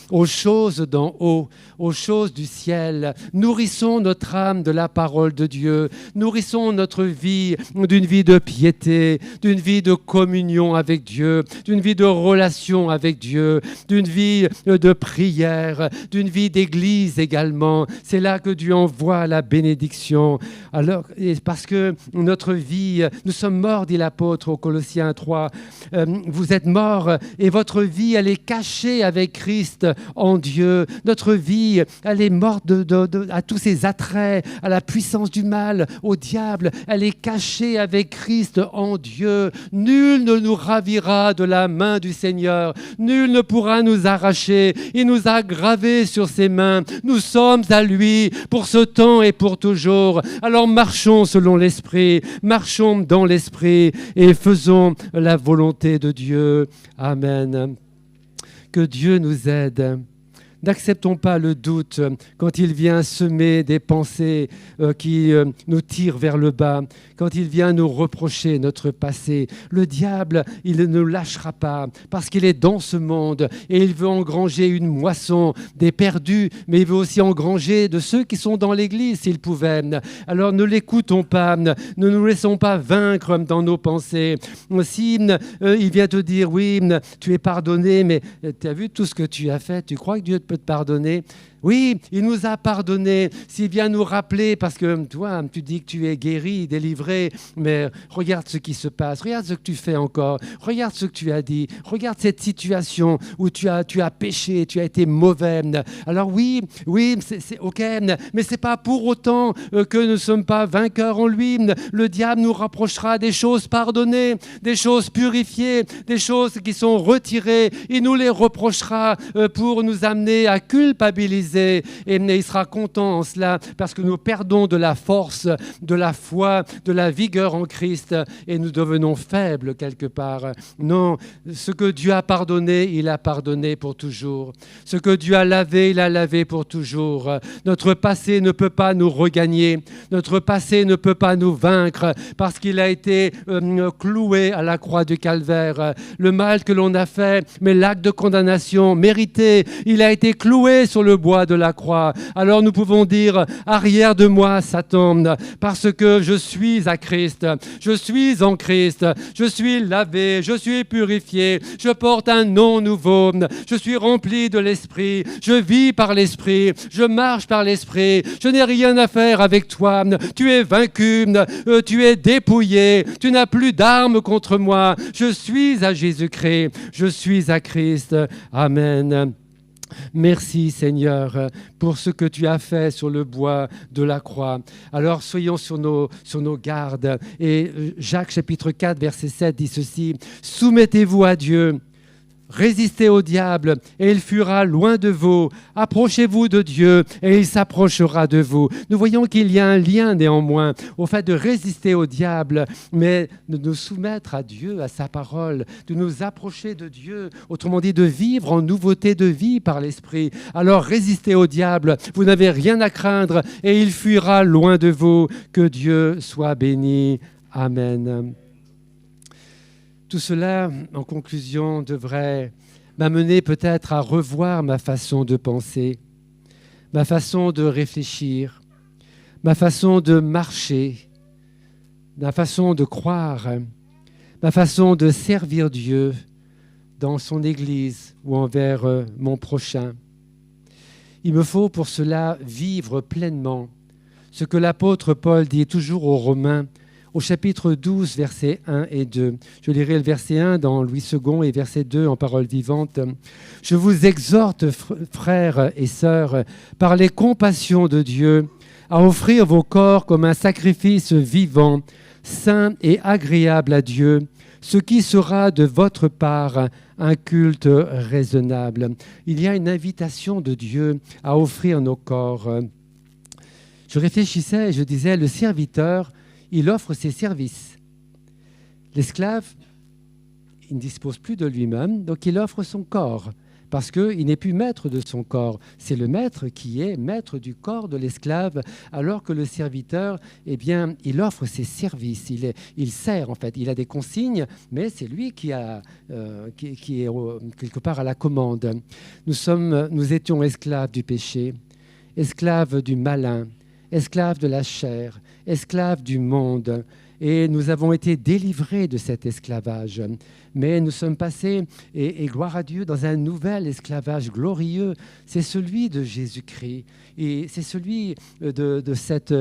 aux choses d'en haut, aux choses du ciel. Nourrissons notre âme de la parole de Dieu. Nourrissons notre vie d'une vie de piété, d'une vie de communion avec Dieu, d'une vie de relation avec Dieu, d'une vie de prière, d'une vie d'église également. C'est là que Dieu envoie la bénédiction. Alors, parce que notre vie, nous sommes morts, dit l'apôtre aux Colossiens 3. Vous êtes morts et votre vie, elle est cachée caché avec Christ en Dieu. Notre vie, elle est morte à tous ces attraits, à la puissance du mal, au diable. Elle est cachée avec Christ en Dieu. Nul ne nous ravira de la main du Seigneur. Nul ne pourra nous arracher. Il nous a gravés sur ses mains. Nous sommes à lui pour ce temps et pour toujours. Alors marchons selon l'Esprit, marchons dans l'Esprit et faisons la volonté de Dieu. Amen. Que Dieu nous aide. N'acceptons pas le doute quand il vient semer des pensées qui nous tirent vers le bas, quand il vient nous reprocher notre passé. Le diable, il ne nous lâchera pas parce qu'il est dans ce monde et il veut engranger une moisson des perdus, mais il veut aussi engranger de ceux qui sont dans l'Église s'il pouvait. Alors ne l'écoutons pas, ne nous laissons pas vaincre dans nos pensées. Si il vient te dire, oui, tu es pardonné, mais tu as vu tout ce que tu as fait, tu crois que Dieu peut te pardonner? Oui, il nous a pardonné. S'il vient nous rappeler, parce que toi, tu dis que tu es guéri, délivré, mais regarde ce qui se passe, regarde ce que tu fais encore, regarde ce que tu as dit, regarde cette situation où tu as péché, tu as été mauvais. Alors oui, c'est OK, mais ce n'est pas pour autant que nous ne sommes pas vainqueurs en lui. Le diable nous rapprochera des choses pardonnées, des choses purifiées, des choses qui sont retirées. Il nous les reprochera pour nous amener à culpabiliser. Et il sera content en cela parce que nous perdons de la force, de la foi, de la vigueur en Christ et nous devenons faibles quelque part. Non, ce que Dieu a pardonné, il a pardonné pour toujours. Ce que Dieu a lavé, il a lavé pour toujours. Notre passé ne peut pas nous regagner. Notre passé ne peut pas nous vaincre parce qu'il a été cloué à la croix du calvaire. Le mal que l'on a fait, mais l'acte de condamnation mérité, il a été cloué sur le bois de la croix. Alors nous pouvons dire, arrière de moi, Satan, parce que je suis à Christ, je suis en Christ, je suis lavé, je suis purifié, je porte un nom nouveau, je suis rempli de l'Esprit, je vis par l'Esprit, je marche par l'Esprit, je n'ai rien à faire avec toi, tu es vaincu, tu es dépouillé, tu n'as plus d'armes contre moi, je suis à Jésus-Christ, je suis à Christ. Amen. Merci Seigneur pour ce que tu as fait sur le bois de la croix. Alors soyons sur nos gardes. Et Jacques chapitre 4 verset 7 dit ceci: soumettez-vous à Dieu. Résistez au diable et il fuira loin de vous. Approchez-vous de Dieu et il s'approchera de vous. Nous voyons qu'il y a un lien néanmoins au fait de résister au diable, mais de nous soumettre à Dieu, à sa parole, de nous approcher de Dieu, autrement dit de vivre en nouveauté de vie par l'Esprit. Alors résistez au diable, vous n'avez rien à craindre et il fuira loin de vous. Que Dieu soit béni. Amen. Tout cela, en conclusion, devrait m'amener peut-être à revoir ma façon de penser, ma façon de réfléchir, ma façon de marcher, ma façon de croire, ma façon de servir Dieu dans son Église ou envers mon prochain. Il me faut pour cela vivre pleinement ce que l'apôtre Paul dit toujours aux Romains, au chapitre 12, versets 1 et 2. Je lirai le verset 1 dans Louis II et verset 2 en Parole vivante. « Je vous exhorte, frères et sœurs, par les compassions de Dieu, à offrir vos corps comme un sacrifice vivant, saint et agréable à Dieu, ce qui sera de votre part un culte raisonnable. » Il y a une invitation de Dieu à offrir nos corps. Je réfléchissais et je disais, le serviteur, il offre ses services. L'esclave, il ne dispose plus de lui-même, donc il offre son corps, parce qu'il n'est plus maître de son corps. C'est le maître qui est maître du corps de l'esclave, alors que le serviteur, eh bien, il offre ses services, il sert en fait, il a des consignes, mais c'est lui qui est quelque part à la commande. Nous étions esclaves du péché, esclaves du malin, esclaves de la chair, esclaves du monde. et nous avons été délivrés de cet esclavage. Mais nous sommes passés, et gloire à Dieu, dans un nouvel esclavage glorieux. C'est celui de Jésus-Christ. Et c'est celui de cette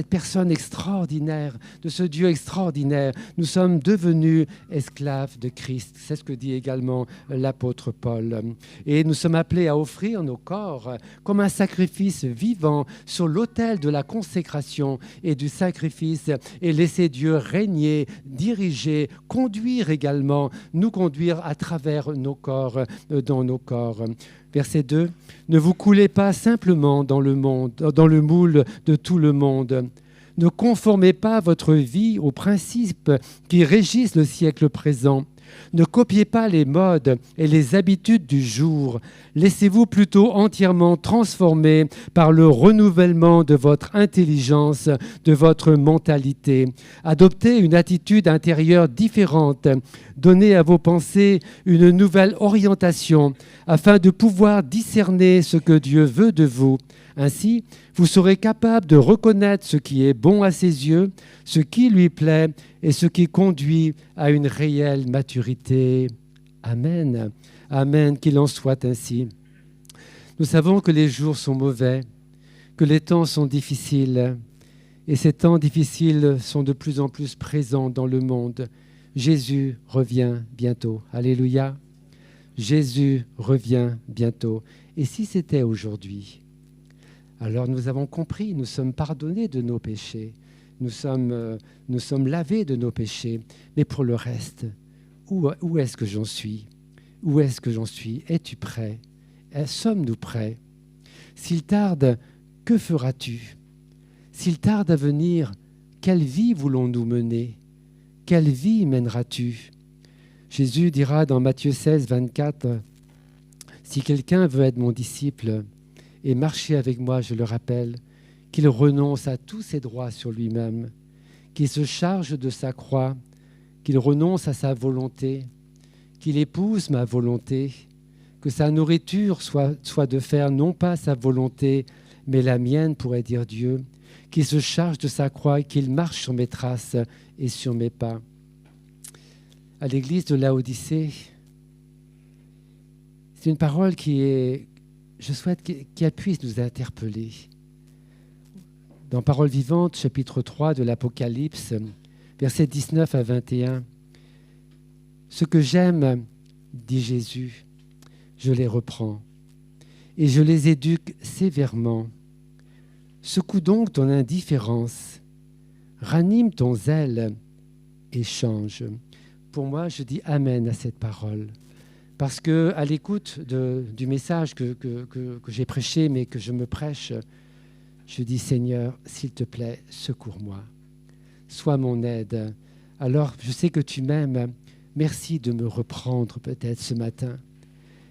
personne extraordinaire, de ce Dieu extraordinaire. Nous sommes devenus esclaves de Christ. C'est ce que dit également l'apôtre Paul. Et nous sommes appelés à offrir nos corps comme un sacrifice vivant sur l'autel de la consécration et du sacrifice, et laisser Dieu régner, diriger, conduire également, nous conduire à travers nos corps, dans nos corps. Verset 2, « Ne vous coulez pas simplement dans le moule de tout le monde. Ne conformez pas votre vie aux principes qui régissent le siècle présent. Ne copiez pas les modes et les habitudes du jour. Laissez-vous plutôt entièrement transformer par le renouvellement de votre intelligence, de votre mentalité. Adoptez une attitude intérieure différente. Donnez à vos pensées une nouvelle orientation afin de pouvoir discerner ce que Dieu veut de vous. Ainsi, vous serez capable de reconnaître ce qui est bon à ses yeux, ce qui lui plaît et ce qui conduit à une réelle maturité. » Amen. Amen, qu'il en soit ainsi. Nous savons que les jours sont mauvais, que les temps sont difficiles, et ces temps difficiles sont de plus en plus présents dans le monde. Jésus revient bientôt. Alléluia. Jésus revient bientôt. Et si c'était aujourd'hui ? Alors nous avons compris, nous sommes pardonnés de nos péchés, nous sommes lavés de nos péchés. Mais pour le reste, où est-ce que j'en suis ? Où est-ce que j'en suis ? Es-tu prêt ? Sommes-nous prêts ? S'il tarde, que feras-tu ? S'il tarde à venir, quelle vie voulons-nous mener ? Quelle vie mèneras-tu ? Jésus dira dans Matthieu 16, 24, « Si quelqu'un veut être mon disciple, et marcher avec moi, je le rappelle, qu'il renonce à tous ses droits sur lui-même, qu'il se charge de sa croix, qu'il renonce à sa volonté, qu'il épouse ma volonté, que sa nourriture soit de faire non pas sa volonté, mais la mienne, pourrait dire Dieu, qu'il se charge de sa croix et qu'il marche sur mes traces et sur mes pas. » À l'église de Laodicée, c'est une parole je souhaite qu'elle puisse nous interpeller. Dans Parole vivante, chapitre 3 de l'Apocalypse, versets 19 à 21, « Ce que j'aime, dit Jésus, je les reprends, et je les éduque sévèrement. Secoue donc ton indifférence, ranime ton zèle et change. » Pour moi, je dis Amen à cette parole. Parce qu'à l'écoute du message que j'ai prêché, mais que je me prêche, je dis, Seigneur, s'il te plaît, secours-moi. Sois mon aide. Alors, je sais que tu m'aimes. Merci de me reprendre peut-être ce matin.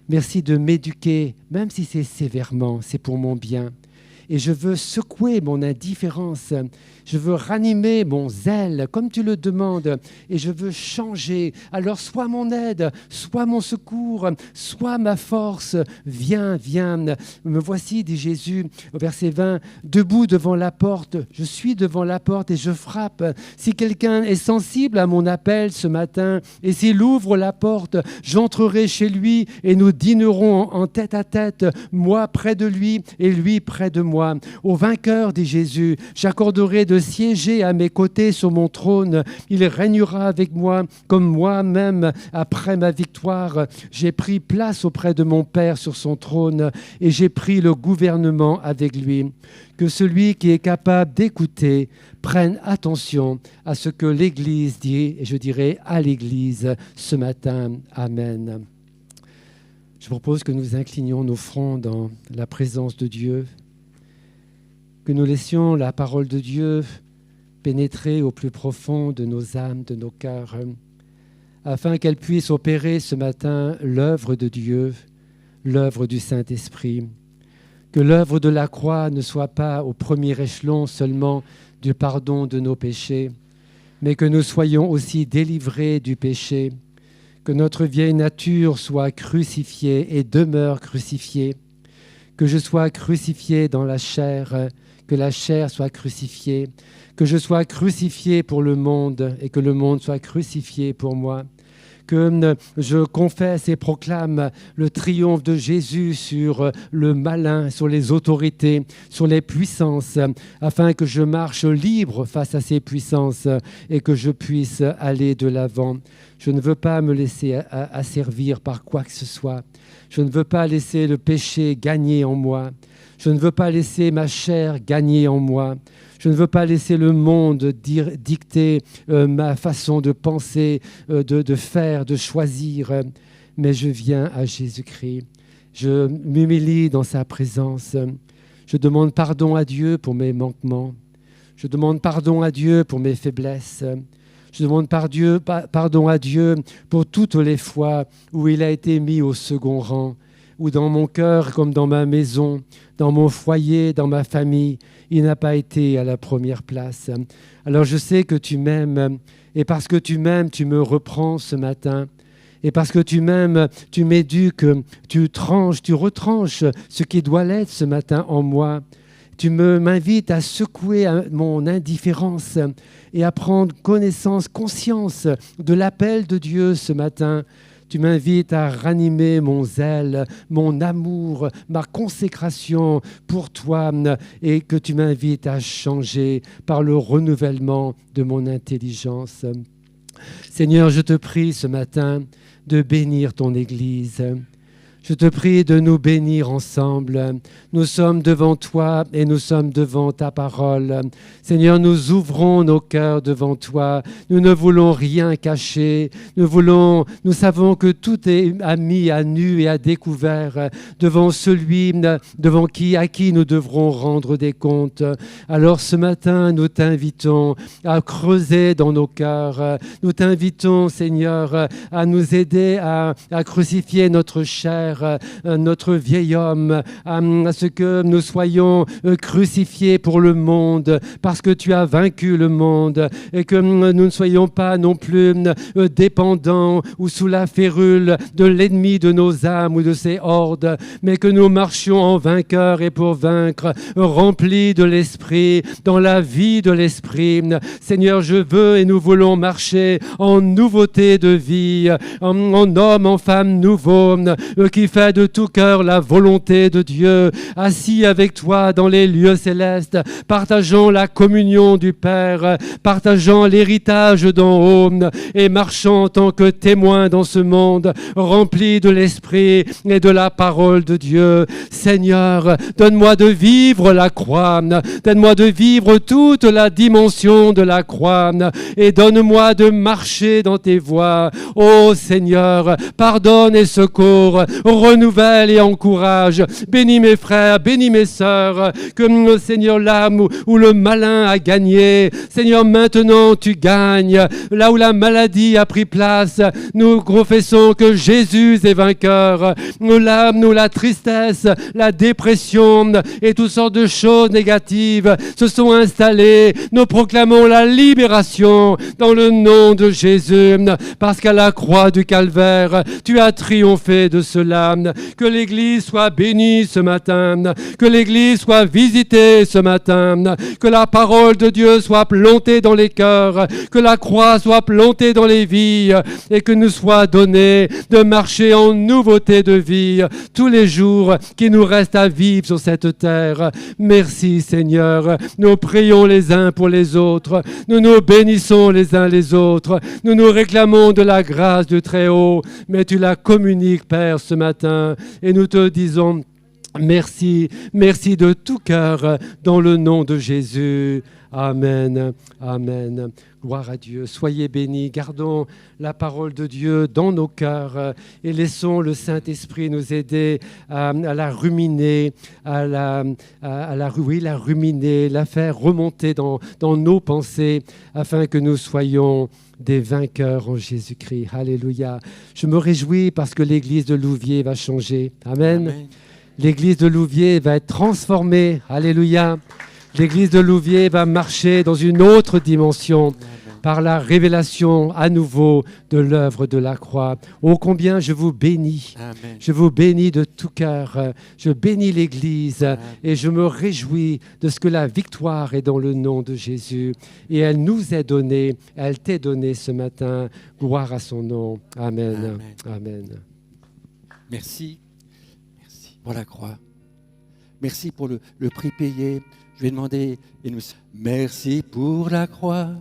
Merci de m'éduquer, même si c'est sévèrement, c'est pour mon bien. Et je veux secouer mon indifférence, je veux ranimer mon zèle, comme tu le demandes, et je veux changer. Alors sois mon aide, sois mon secours, sois ma force. Viens, viens. Me voici, dit Jésus, au verset 20, debout devant la porte. Je suis devant la porte et je frappe. Si quelqu'un est sensible à mon appel ce matin, et s'il ouvre la porte, j'entrerai chez lui et nous dînerons en tête à tête, moi près de lui et lui près de moi. Au vainqueur, dit Jésus, j'accorderai de siéger à mes côtés sur mon trône. Il régnera avec moi comme moi-même après ma victoire. J'ai pris place auprès de mon Père sur son trône et j'ai pris le gouvernement avec lui. Que celui qui est capable d'écouter prenne attention à ce que l'Église dit, et je dirais à l'Église ce matin. Amen. Je propose que nous inclinions nos fronts dans la présence de Dieu, que nous laissions la parole de Dieu pénétrer au plus profond de nos âmes, de nos cœurs, afin qu'elle puisse opérer ce matin l'œuvre de Dieu, l'œuvre du Saint-Esprit. Que l'œuvre de la croix ne soit pas au premier échelon seulement du pardon de nos péchés, mais que nous soyons aussi délivrés du péché, que notre vieille nature soit crucifiée et demeure crucifiée, que je sois crucifié dans la chair, que la chair soit crucifiée, que je sois crucifié pour le monde et que le monde soit crucifié pour moi. Que je confesse et proclame le triomphe de Jésus sur le malin, sur les autorités, sur les puissances, afin que je marche libre face à ces puissances et que je puisse aller de l'avant. Je ne veux pas me laisser asservir par quoi que ce soit. Je ne veux pas laisser le péché gagner en moi. Je ne veux pas laisser ma chair gagner en moi. Je ne veux pas laisser le monde dicter ma façon de penser, de faire, de choisir. Mais je viens à Jésus-Christ. Je m'humilie dans sa présence. Je demande pardon à Dieu pour mes manquements. Je demande pardon à Dieu pour mes faiblesses. Je demande pardon à Dieu pour toutes les fois où il a été mis au second rang, où dans mon cœur comme dans ma maison, dans mon foyer, dans ma famille, il n'a pas été à la première place. Alors je sais que tu m'aimes, et parce que tu m'aimes, tu me reprends ce matin. Et parce que tu m'aimes, tu m'éduques, tu retranches ce qui doit l'être ce matin en moi. Tu m'invites à secouer mon indifférence et à prendre conscience de l'appel de Dieu ce matin. Tu m'invites à ranimer mon zèle, mon amour, ma consécration pour toi et que tu m'invites à changer par le renouvellement de mon intelligence. Seigneur, je te prie ce matin de bénir ton Église. Je te prie de nous bénir ensemble. Nous sommes devant toi et nous sommes devant ta parole. Seigneur, nous ouvrons nos cœurs devant toi. Nous ne voulons rien cacher. Nous savons que tout est mis à nu et à découvert devant celui à qui nous devrons rendre des comptes. Alors ce matin, nous t'invitons à creuser dans nos cœurs. Nous t'invitons, Seigneur, à nous aider à crucifier notre chair, notre vieil homme, à ce que nous soyons crucifiés pour le monde parce que tu as vaincu le monde et que nous ne soyons pas non plus dépendants ou sous la férule de l'ennemi de nos âmes ou de ses hordes, mais que nous marchions en vainqueurs et pour vaincre, remplis de l'Esprit, dans la vie de l'Esprit. Seigneur, je veux et nous voulons marcher en nouveauté de vie, en homme, en femme nouveau, qui fait de tout cœur la volonté de Dieu, assis avec toi dans les lieux célestes, partageant la communion du Père, partageant l'héritage d'en haut et marchant en tant que témoin dans ce monde, rempli de l'Esprit et de la parole de Dieu. Seigneur, donne-moi de vivre la croix, donne-moi de vivre toute la dimension de la croix et donne-moi de marcher dans tes voies. Ô Seigneur, pardonne et secours, renouvelle et encourage. Bénis mes frères, bénis mes sœurs, que Seigneur, là où le malin a gagné, Seigneur, maintenant tu gagnes. Là où la maladie a pris place, nous confessons que Jésus est vainqueur. Là où la tristesse, la dépression et toutes sortes de choses négatives se sont installées, nous proclamons la libération dans le nom de Jésus, parce qu'à la croix du Calvaire, tu as triomphé de cela. Que l'Église soit bénie ce matin, que l'Église soit visitée ce matin, que la parole de Dieu soit plantée dans les cœurs, que la croix soit plantée dans les vies et que nous soit donné de marcher en nouveauté de vie tous les jours qui nous restent à vivre sur cette terre. Merci Seigneur, nous prions les uns pour les autres, nous nous bénissons les uns les autres, nous nous réclamons de la grâce du Très-Haut, mais tu la communiques Père ce matin et nous te disons merci, merci de tout cœur dans le nom de Jésus. Amen, amen. Gloire à Dieu. Soyez bénis. Gardons la parole de Dieu dans nos cœurs et laissons le Saint-Esprit nous aider à la ruminer, la ruminer, la faire remonter dans nos pensées afin que nous soyons des vainqueurs en Jésus-Christ. Alléluia. Je me réjouis parce que l'église de Louviers va changer. Amen. Amen. L'église de Louviers va être transformée. Alléluia. L'église de Louviers va marcher dans une autre dimension. par la révélation à nouveau de l'œuvre de la croix. Ô combien je vous bénis. Amen. Je vous bénis de tout cœur. Je bénis l'Église et je me réjouis de ce que la victoire est dans le nom de Jésus. Et elle nous est donnée, elle t'est donnée ce matin. Gloire à son nom. Amen. Amen. Amen. Merci. Merci pour la croix. Merci pour le prix payé. Je vais demander, merci pour la croix,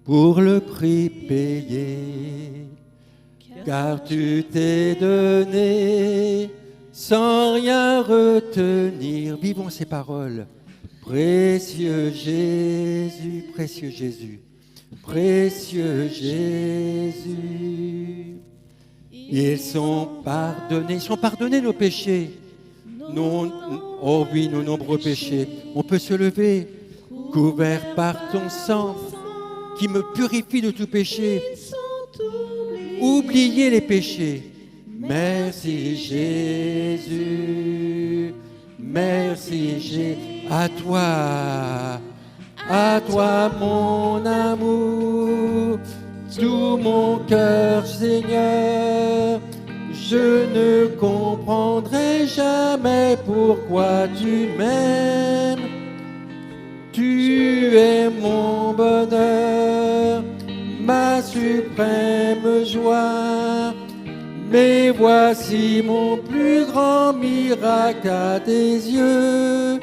pour le prix payé, car tu t'es donné sans rien retenir. Vivons ces paroles. Précieux Jésus, précieux Jésus, précieux Jésus. Ils sont pardonnés nos péchés. Non, oh oui, nos nombreux péchés. On peut se lever, couvert par ton sang, qui me purifie de tout péché. Oubliez les péchés. Merci Jésus, merci Jésus. À toi mon amour, tout mon cœur Seigneur. Je ne comprendrai jamais pourquoi tu m'aimes. Tu es mon bonheur, ma suprême joie. Mais voici mon plus grand miracle à tes yeux,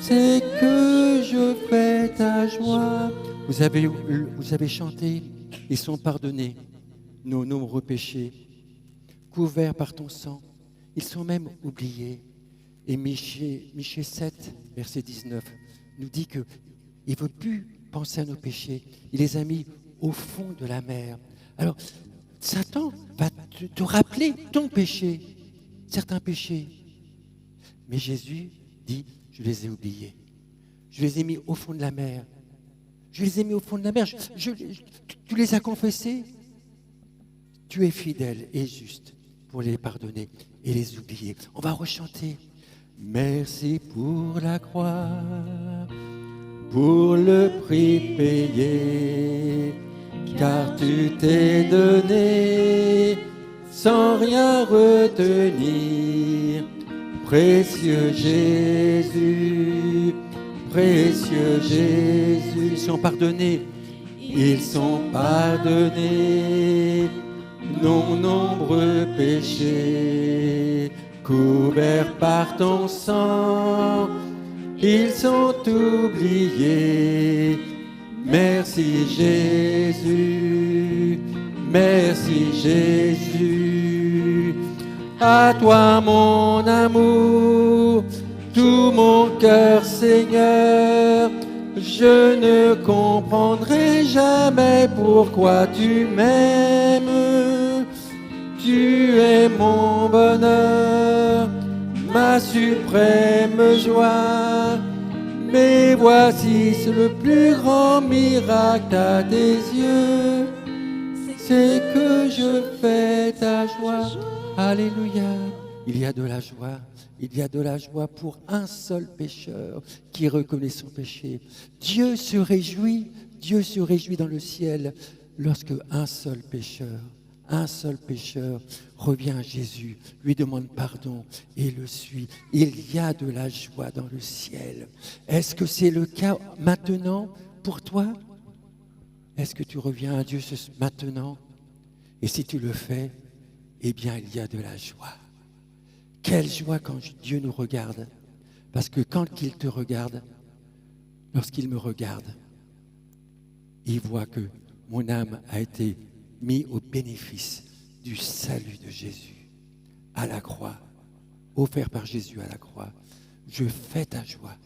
c'est que je fais ta joie. Vous avez chanté, ils sont pardonnés, nos nombreux péchés. Couverts par ton sang, ils sont même oubliés. Et Michée 7, verset 19, nous dit qu'il ne veut plus penser à nos péchés. Il les a mis au fond de la mer. Alors, Satan va te rappeler ton péché, certains péchés. Mais Jésus dit, je les ai oubliés. Je les ai mis au fond de la mer. Je les ai mis au fond de la mer. Tu les as confessés. Tu es fidèle et juste pour les pardonner et les oublier. On va rechanter. Merci pour la croix, pour le prix payé, car tu t'es donné sans rien retenir. Précieux Jésus, précieux Jésus. Ils sont pardonnés, ils sont pardonnés. Nos nombreux péchés, couverts par ton sang, ils sont oubliés. Merci Jésus, merci Jésus. À toi mon amour, tout mon cœur Seigneur. Je ne comprendrai jamais pourquoi tu m'aimes. Tu es mon bonheur, ma suprême joie. Mais voici le plus grand miracle à tes yeux, c'est que je fais ta joie. Alléluia. Il y a de la joie. Il y a de la joie pour un seul pécheur qui reconnaît son péché. Dieu se réjouit dans le ciel lorsque un seul pécheur revient à Jésus, lui demande pardon et le suit. Il y a de la joie dans le ciel. Est-ce que c'est le cas maintenant pour toi? Est-ce que tu reviens à Dieu maintenant? Et si tu le fais, eh bien il y a de la joie. Quelle joie quand Dieu nous regarde. Parce que quand il te regarde, lorsqu'il me regarde, il voit que mon âme a été mise au bénéfice du salut de Jésus à la croix, offert par Jésus à la croix. Je fais ta joie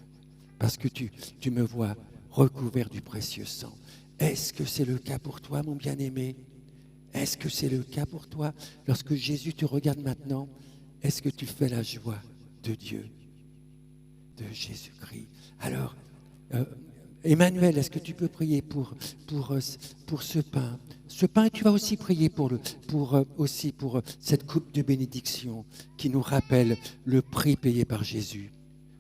parce que tu me vois recouvert du précieux sang. Est-ce que c'est le cas pour toi, mon bien-aimé? Est-ce que c'est le cas pour toi? Lorsque Jésus te regarde maintenant, est-ce que tu fais la joie de Dieu, de Jésus-Christ? Alors, Emmanuel, est-ce que tu peux prier pour ce pain? Ce pain, et tu vas aussi prier pour cette coupe de bénédiction qui nous rappelle le prix payé par Jésus,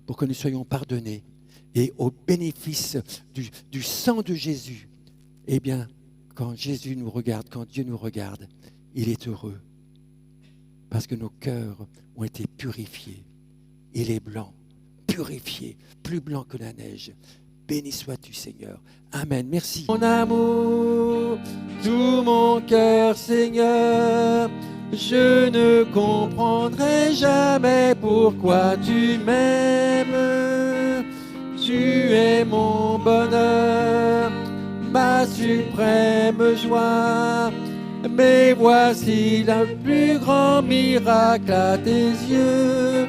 pour que nous soyons pardonnés et au bénéfice du sang de Jésus Eh bien, quand Jésus nous regarde, quand Dieu nous regarde, il est heureux. Parce que nos cœurs ont été purifiés. Il est blanc, purifié, plus blanc que la neige. Béni sois-tu, Seigneur. Amen. Merci. Mon amour, tout mon cœur, Seigneur, je ne comprendrai jamais pourquoi tu m'aimes. Tu es mon bonheur, ma suprême joie. Mais voici le plus grand miracle à tes yeux,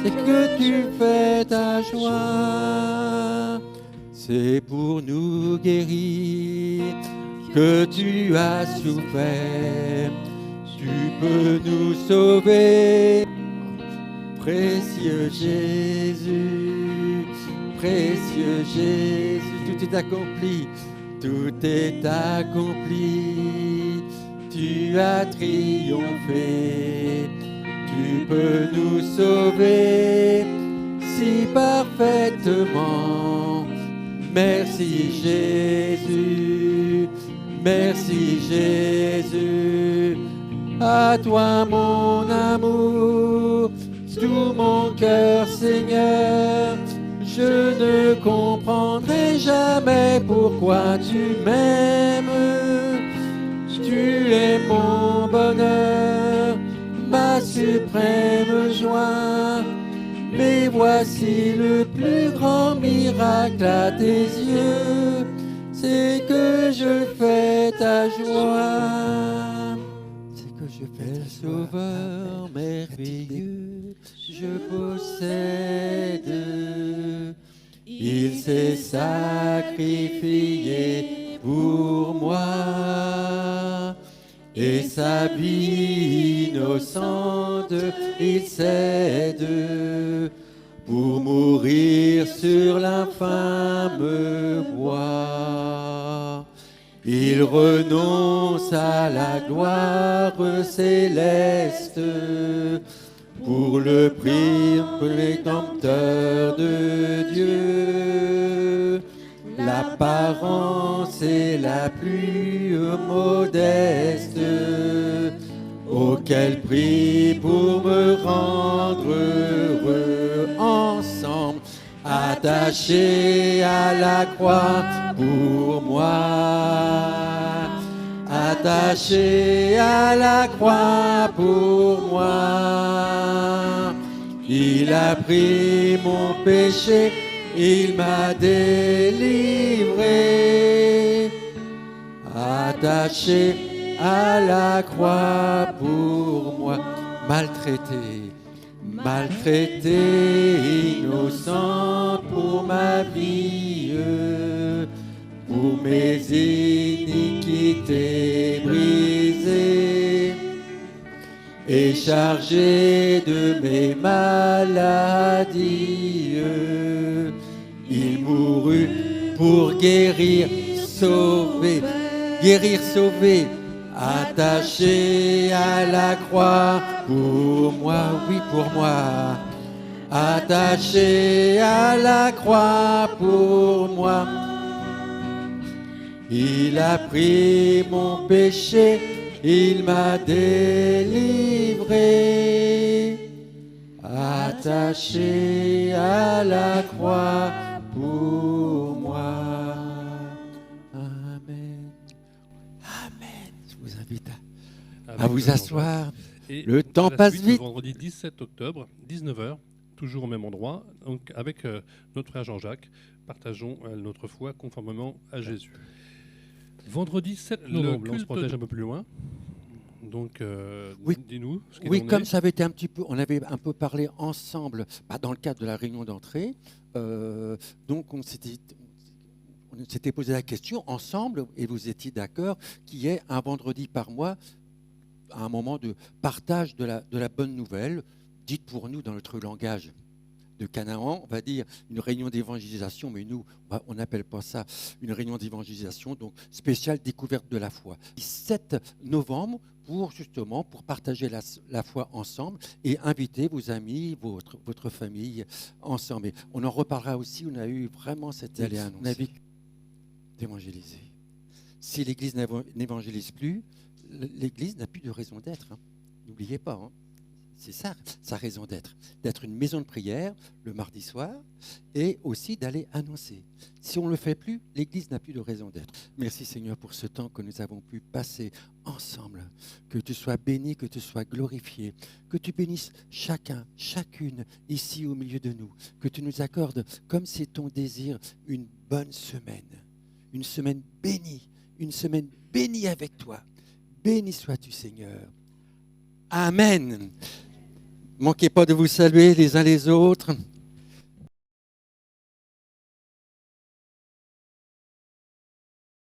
c'est que tu fais ta joie. C'est pour nous guérir que tu as souffert. Tu peux nous sauver, précieux Jésus, précieux Jésus. Tout est accompli, tout est accompli. Tu as triomphé, tu peux nous sauver si parfaitement. Merci Jésus, merci Jésus. À toi mon amour, tout mon cœur Seigneur. Je ne comprendrai jamais pourquoi tu m'aimes. Tu es mon bonheur, ma suprême joie. Mais voici le plus grand miracle à tes yeux, c'est que je fais ta joie. C'est que je fais ta joie. Sauveur merveilleux, je possède. Il s'est sacrifié pour moi. Et sa vie innocente, il cède pour mourir sur l'infâme bois. Il renonce à la gloire céleste pour le prix rédempteur de Dieu. L'apparence est la plus modeste. Oh, quel prix pour me rendre heureux. Ensemble, attachés à la croix pour moi. Attachés à la croix pour moi. Il a pris mon péché, il m'a délivré. Attaché à la croix pour moi. Maltraité, maltraité, innocent pour ma vie, pour mes iniquités brisées, et chargé de mes maladies. Il mourut pour guérir, sauver, guérir, sauver, attaché à la croix pour moi, oui pour moi, attaché à la croix pour moi. Il a pris mon péché, il m'a délivré, attaché à la croix pour moi. Amen. Amen. Je vous invite à vous asseoir. Et Le temps à la passe suite, vite. Le vendredi 17 octobre, 19h, toujours au même endroit, donc avec notre frère Jean-Jacques, partageons notre foi conformément à Jésus. Vendredi 7 novembre, on se protège un peu plus loin. Donc, Oui. dis-nous ce qu'il Oui, en comme est. ça avait été un petit peu, on avait un peu parlé ensemble dans le cadre de la réunion d'entrée. Donc on s'était posé la question ensemble, et vous étiez d'accord, qu'il y ait un vendredi par mois, un moment de partage de la bonne nouvelle, dite pour nous dans notre langage de Canaan, on va dire une réunion d'évangélisation, mais nous, on n'appelle pas ça une réunion d'évangélisation, donc spéciale découverte de la foi. 7 novembre, pour partager la foi ensemble et inviter vos amis, votre famille ensemble. Et on en reparlera aussi, on a eu vraiment cette envie d'évangéliser. Si l'Église n'évangélise plus, l'Église n'a plus de raison d'être. Hein. N'oubliez pas, hein. C'est ça, sa raison d'être une maison de prière le mardi soir et aussi d'aller annoncer. Si on ne le fait plus, l'Église n'a plus de raison d'être. Merci Seigneur pour ce temps que nous avons pu passer ensemble. Que tu sois béni, que tu sois glorifié, que tu bénisses chacun, chacune ici au milieu de nous, que tu nous accordes, comme c'est ton désir, une bonne semaine, une semaine bénie avec toi. Béni sois-tu Seigneur. Amen. Manquez pas de vous saluer les uns les autres.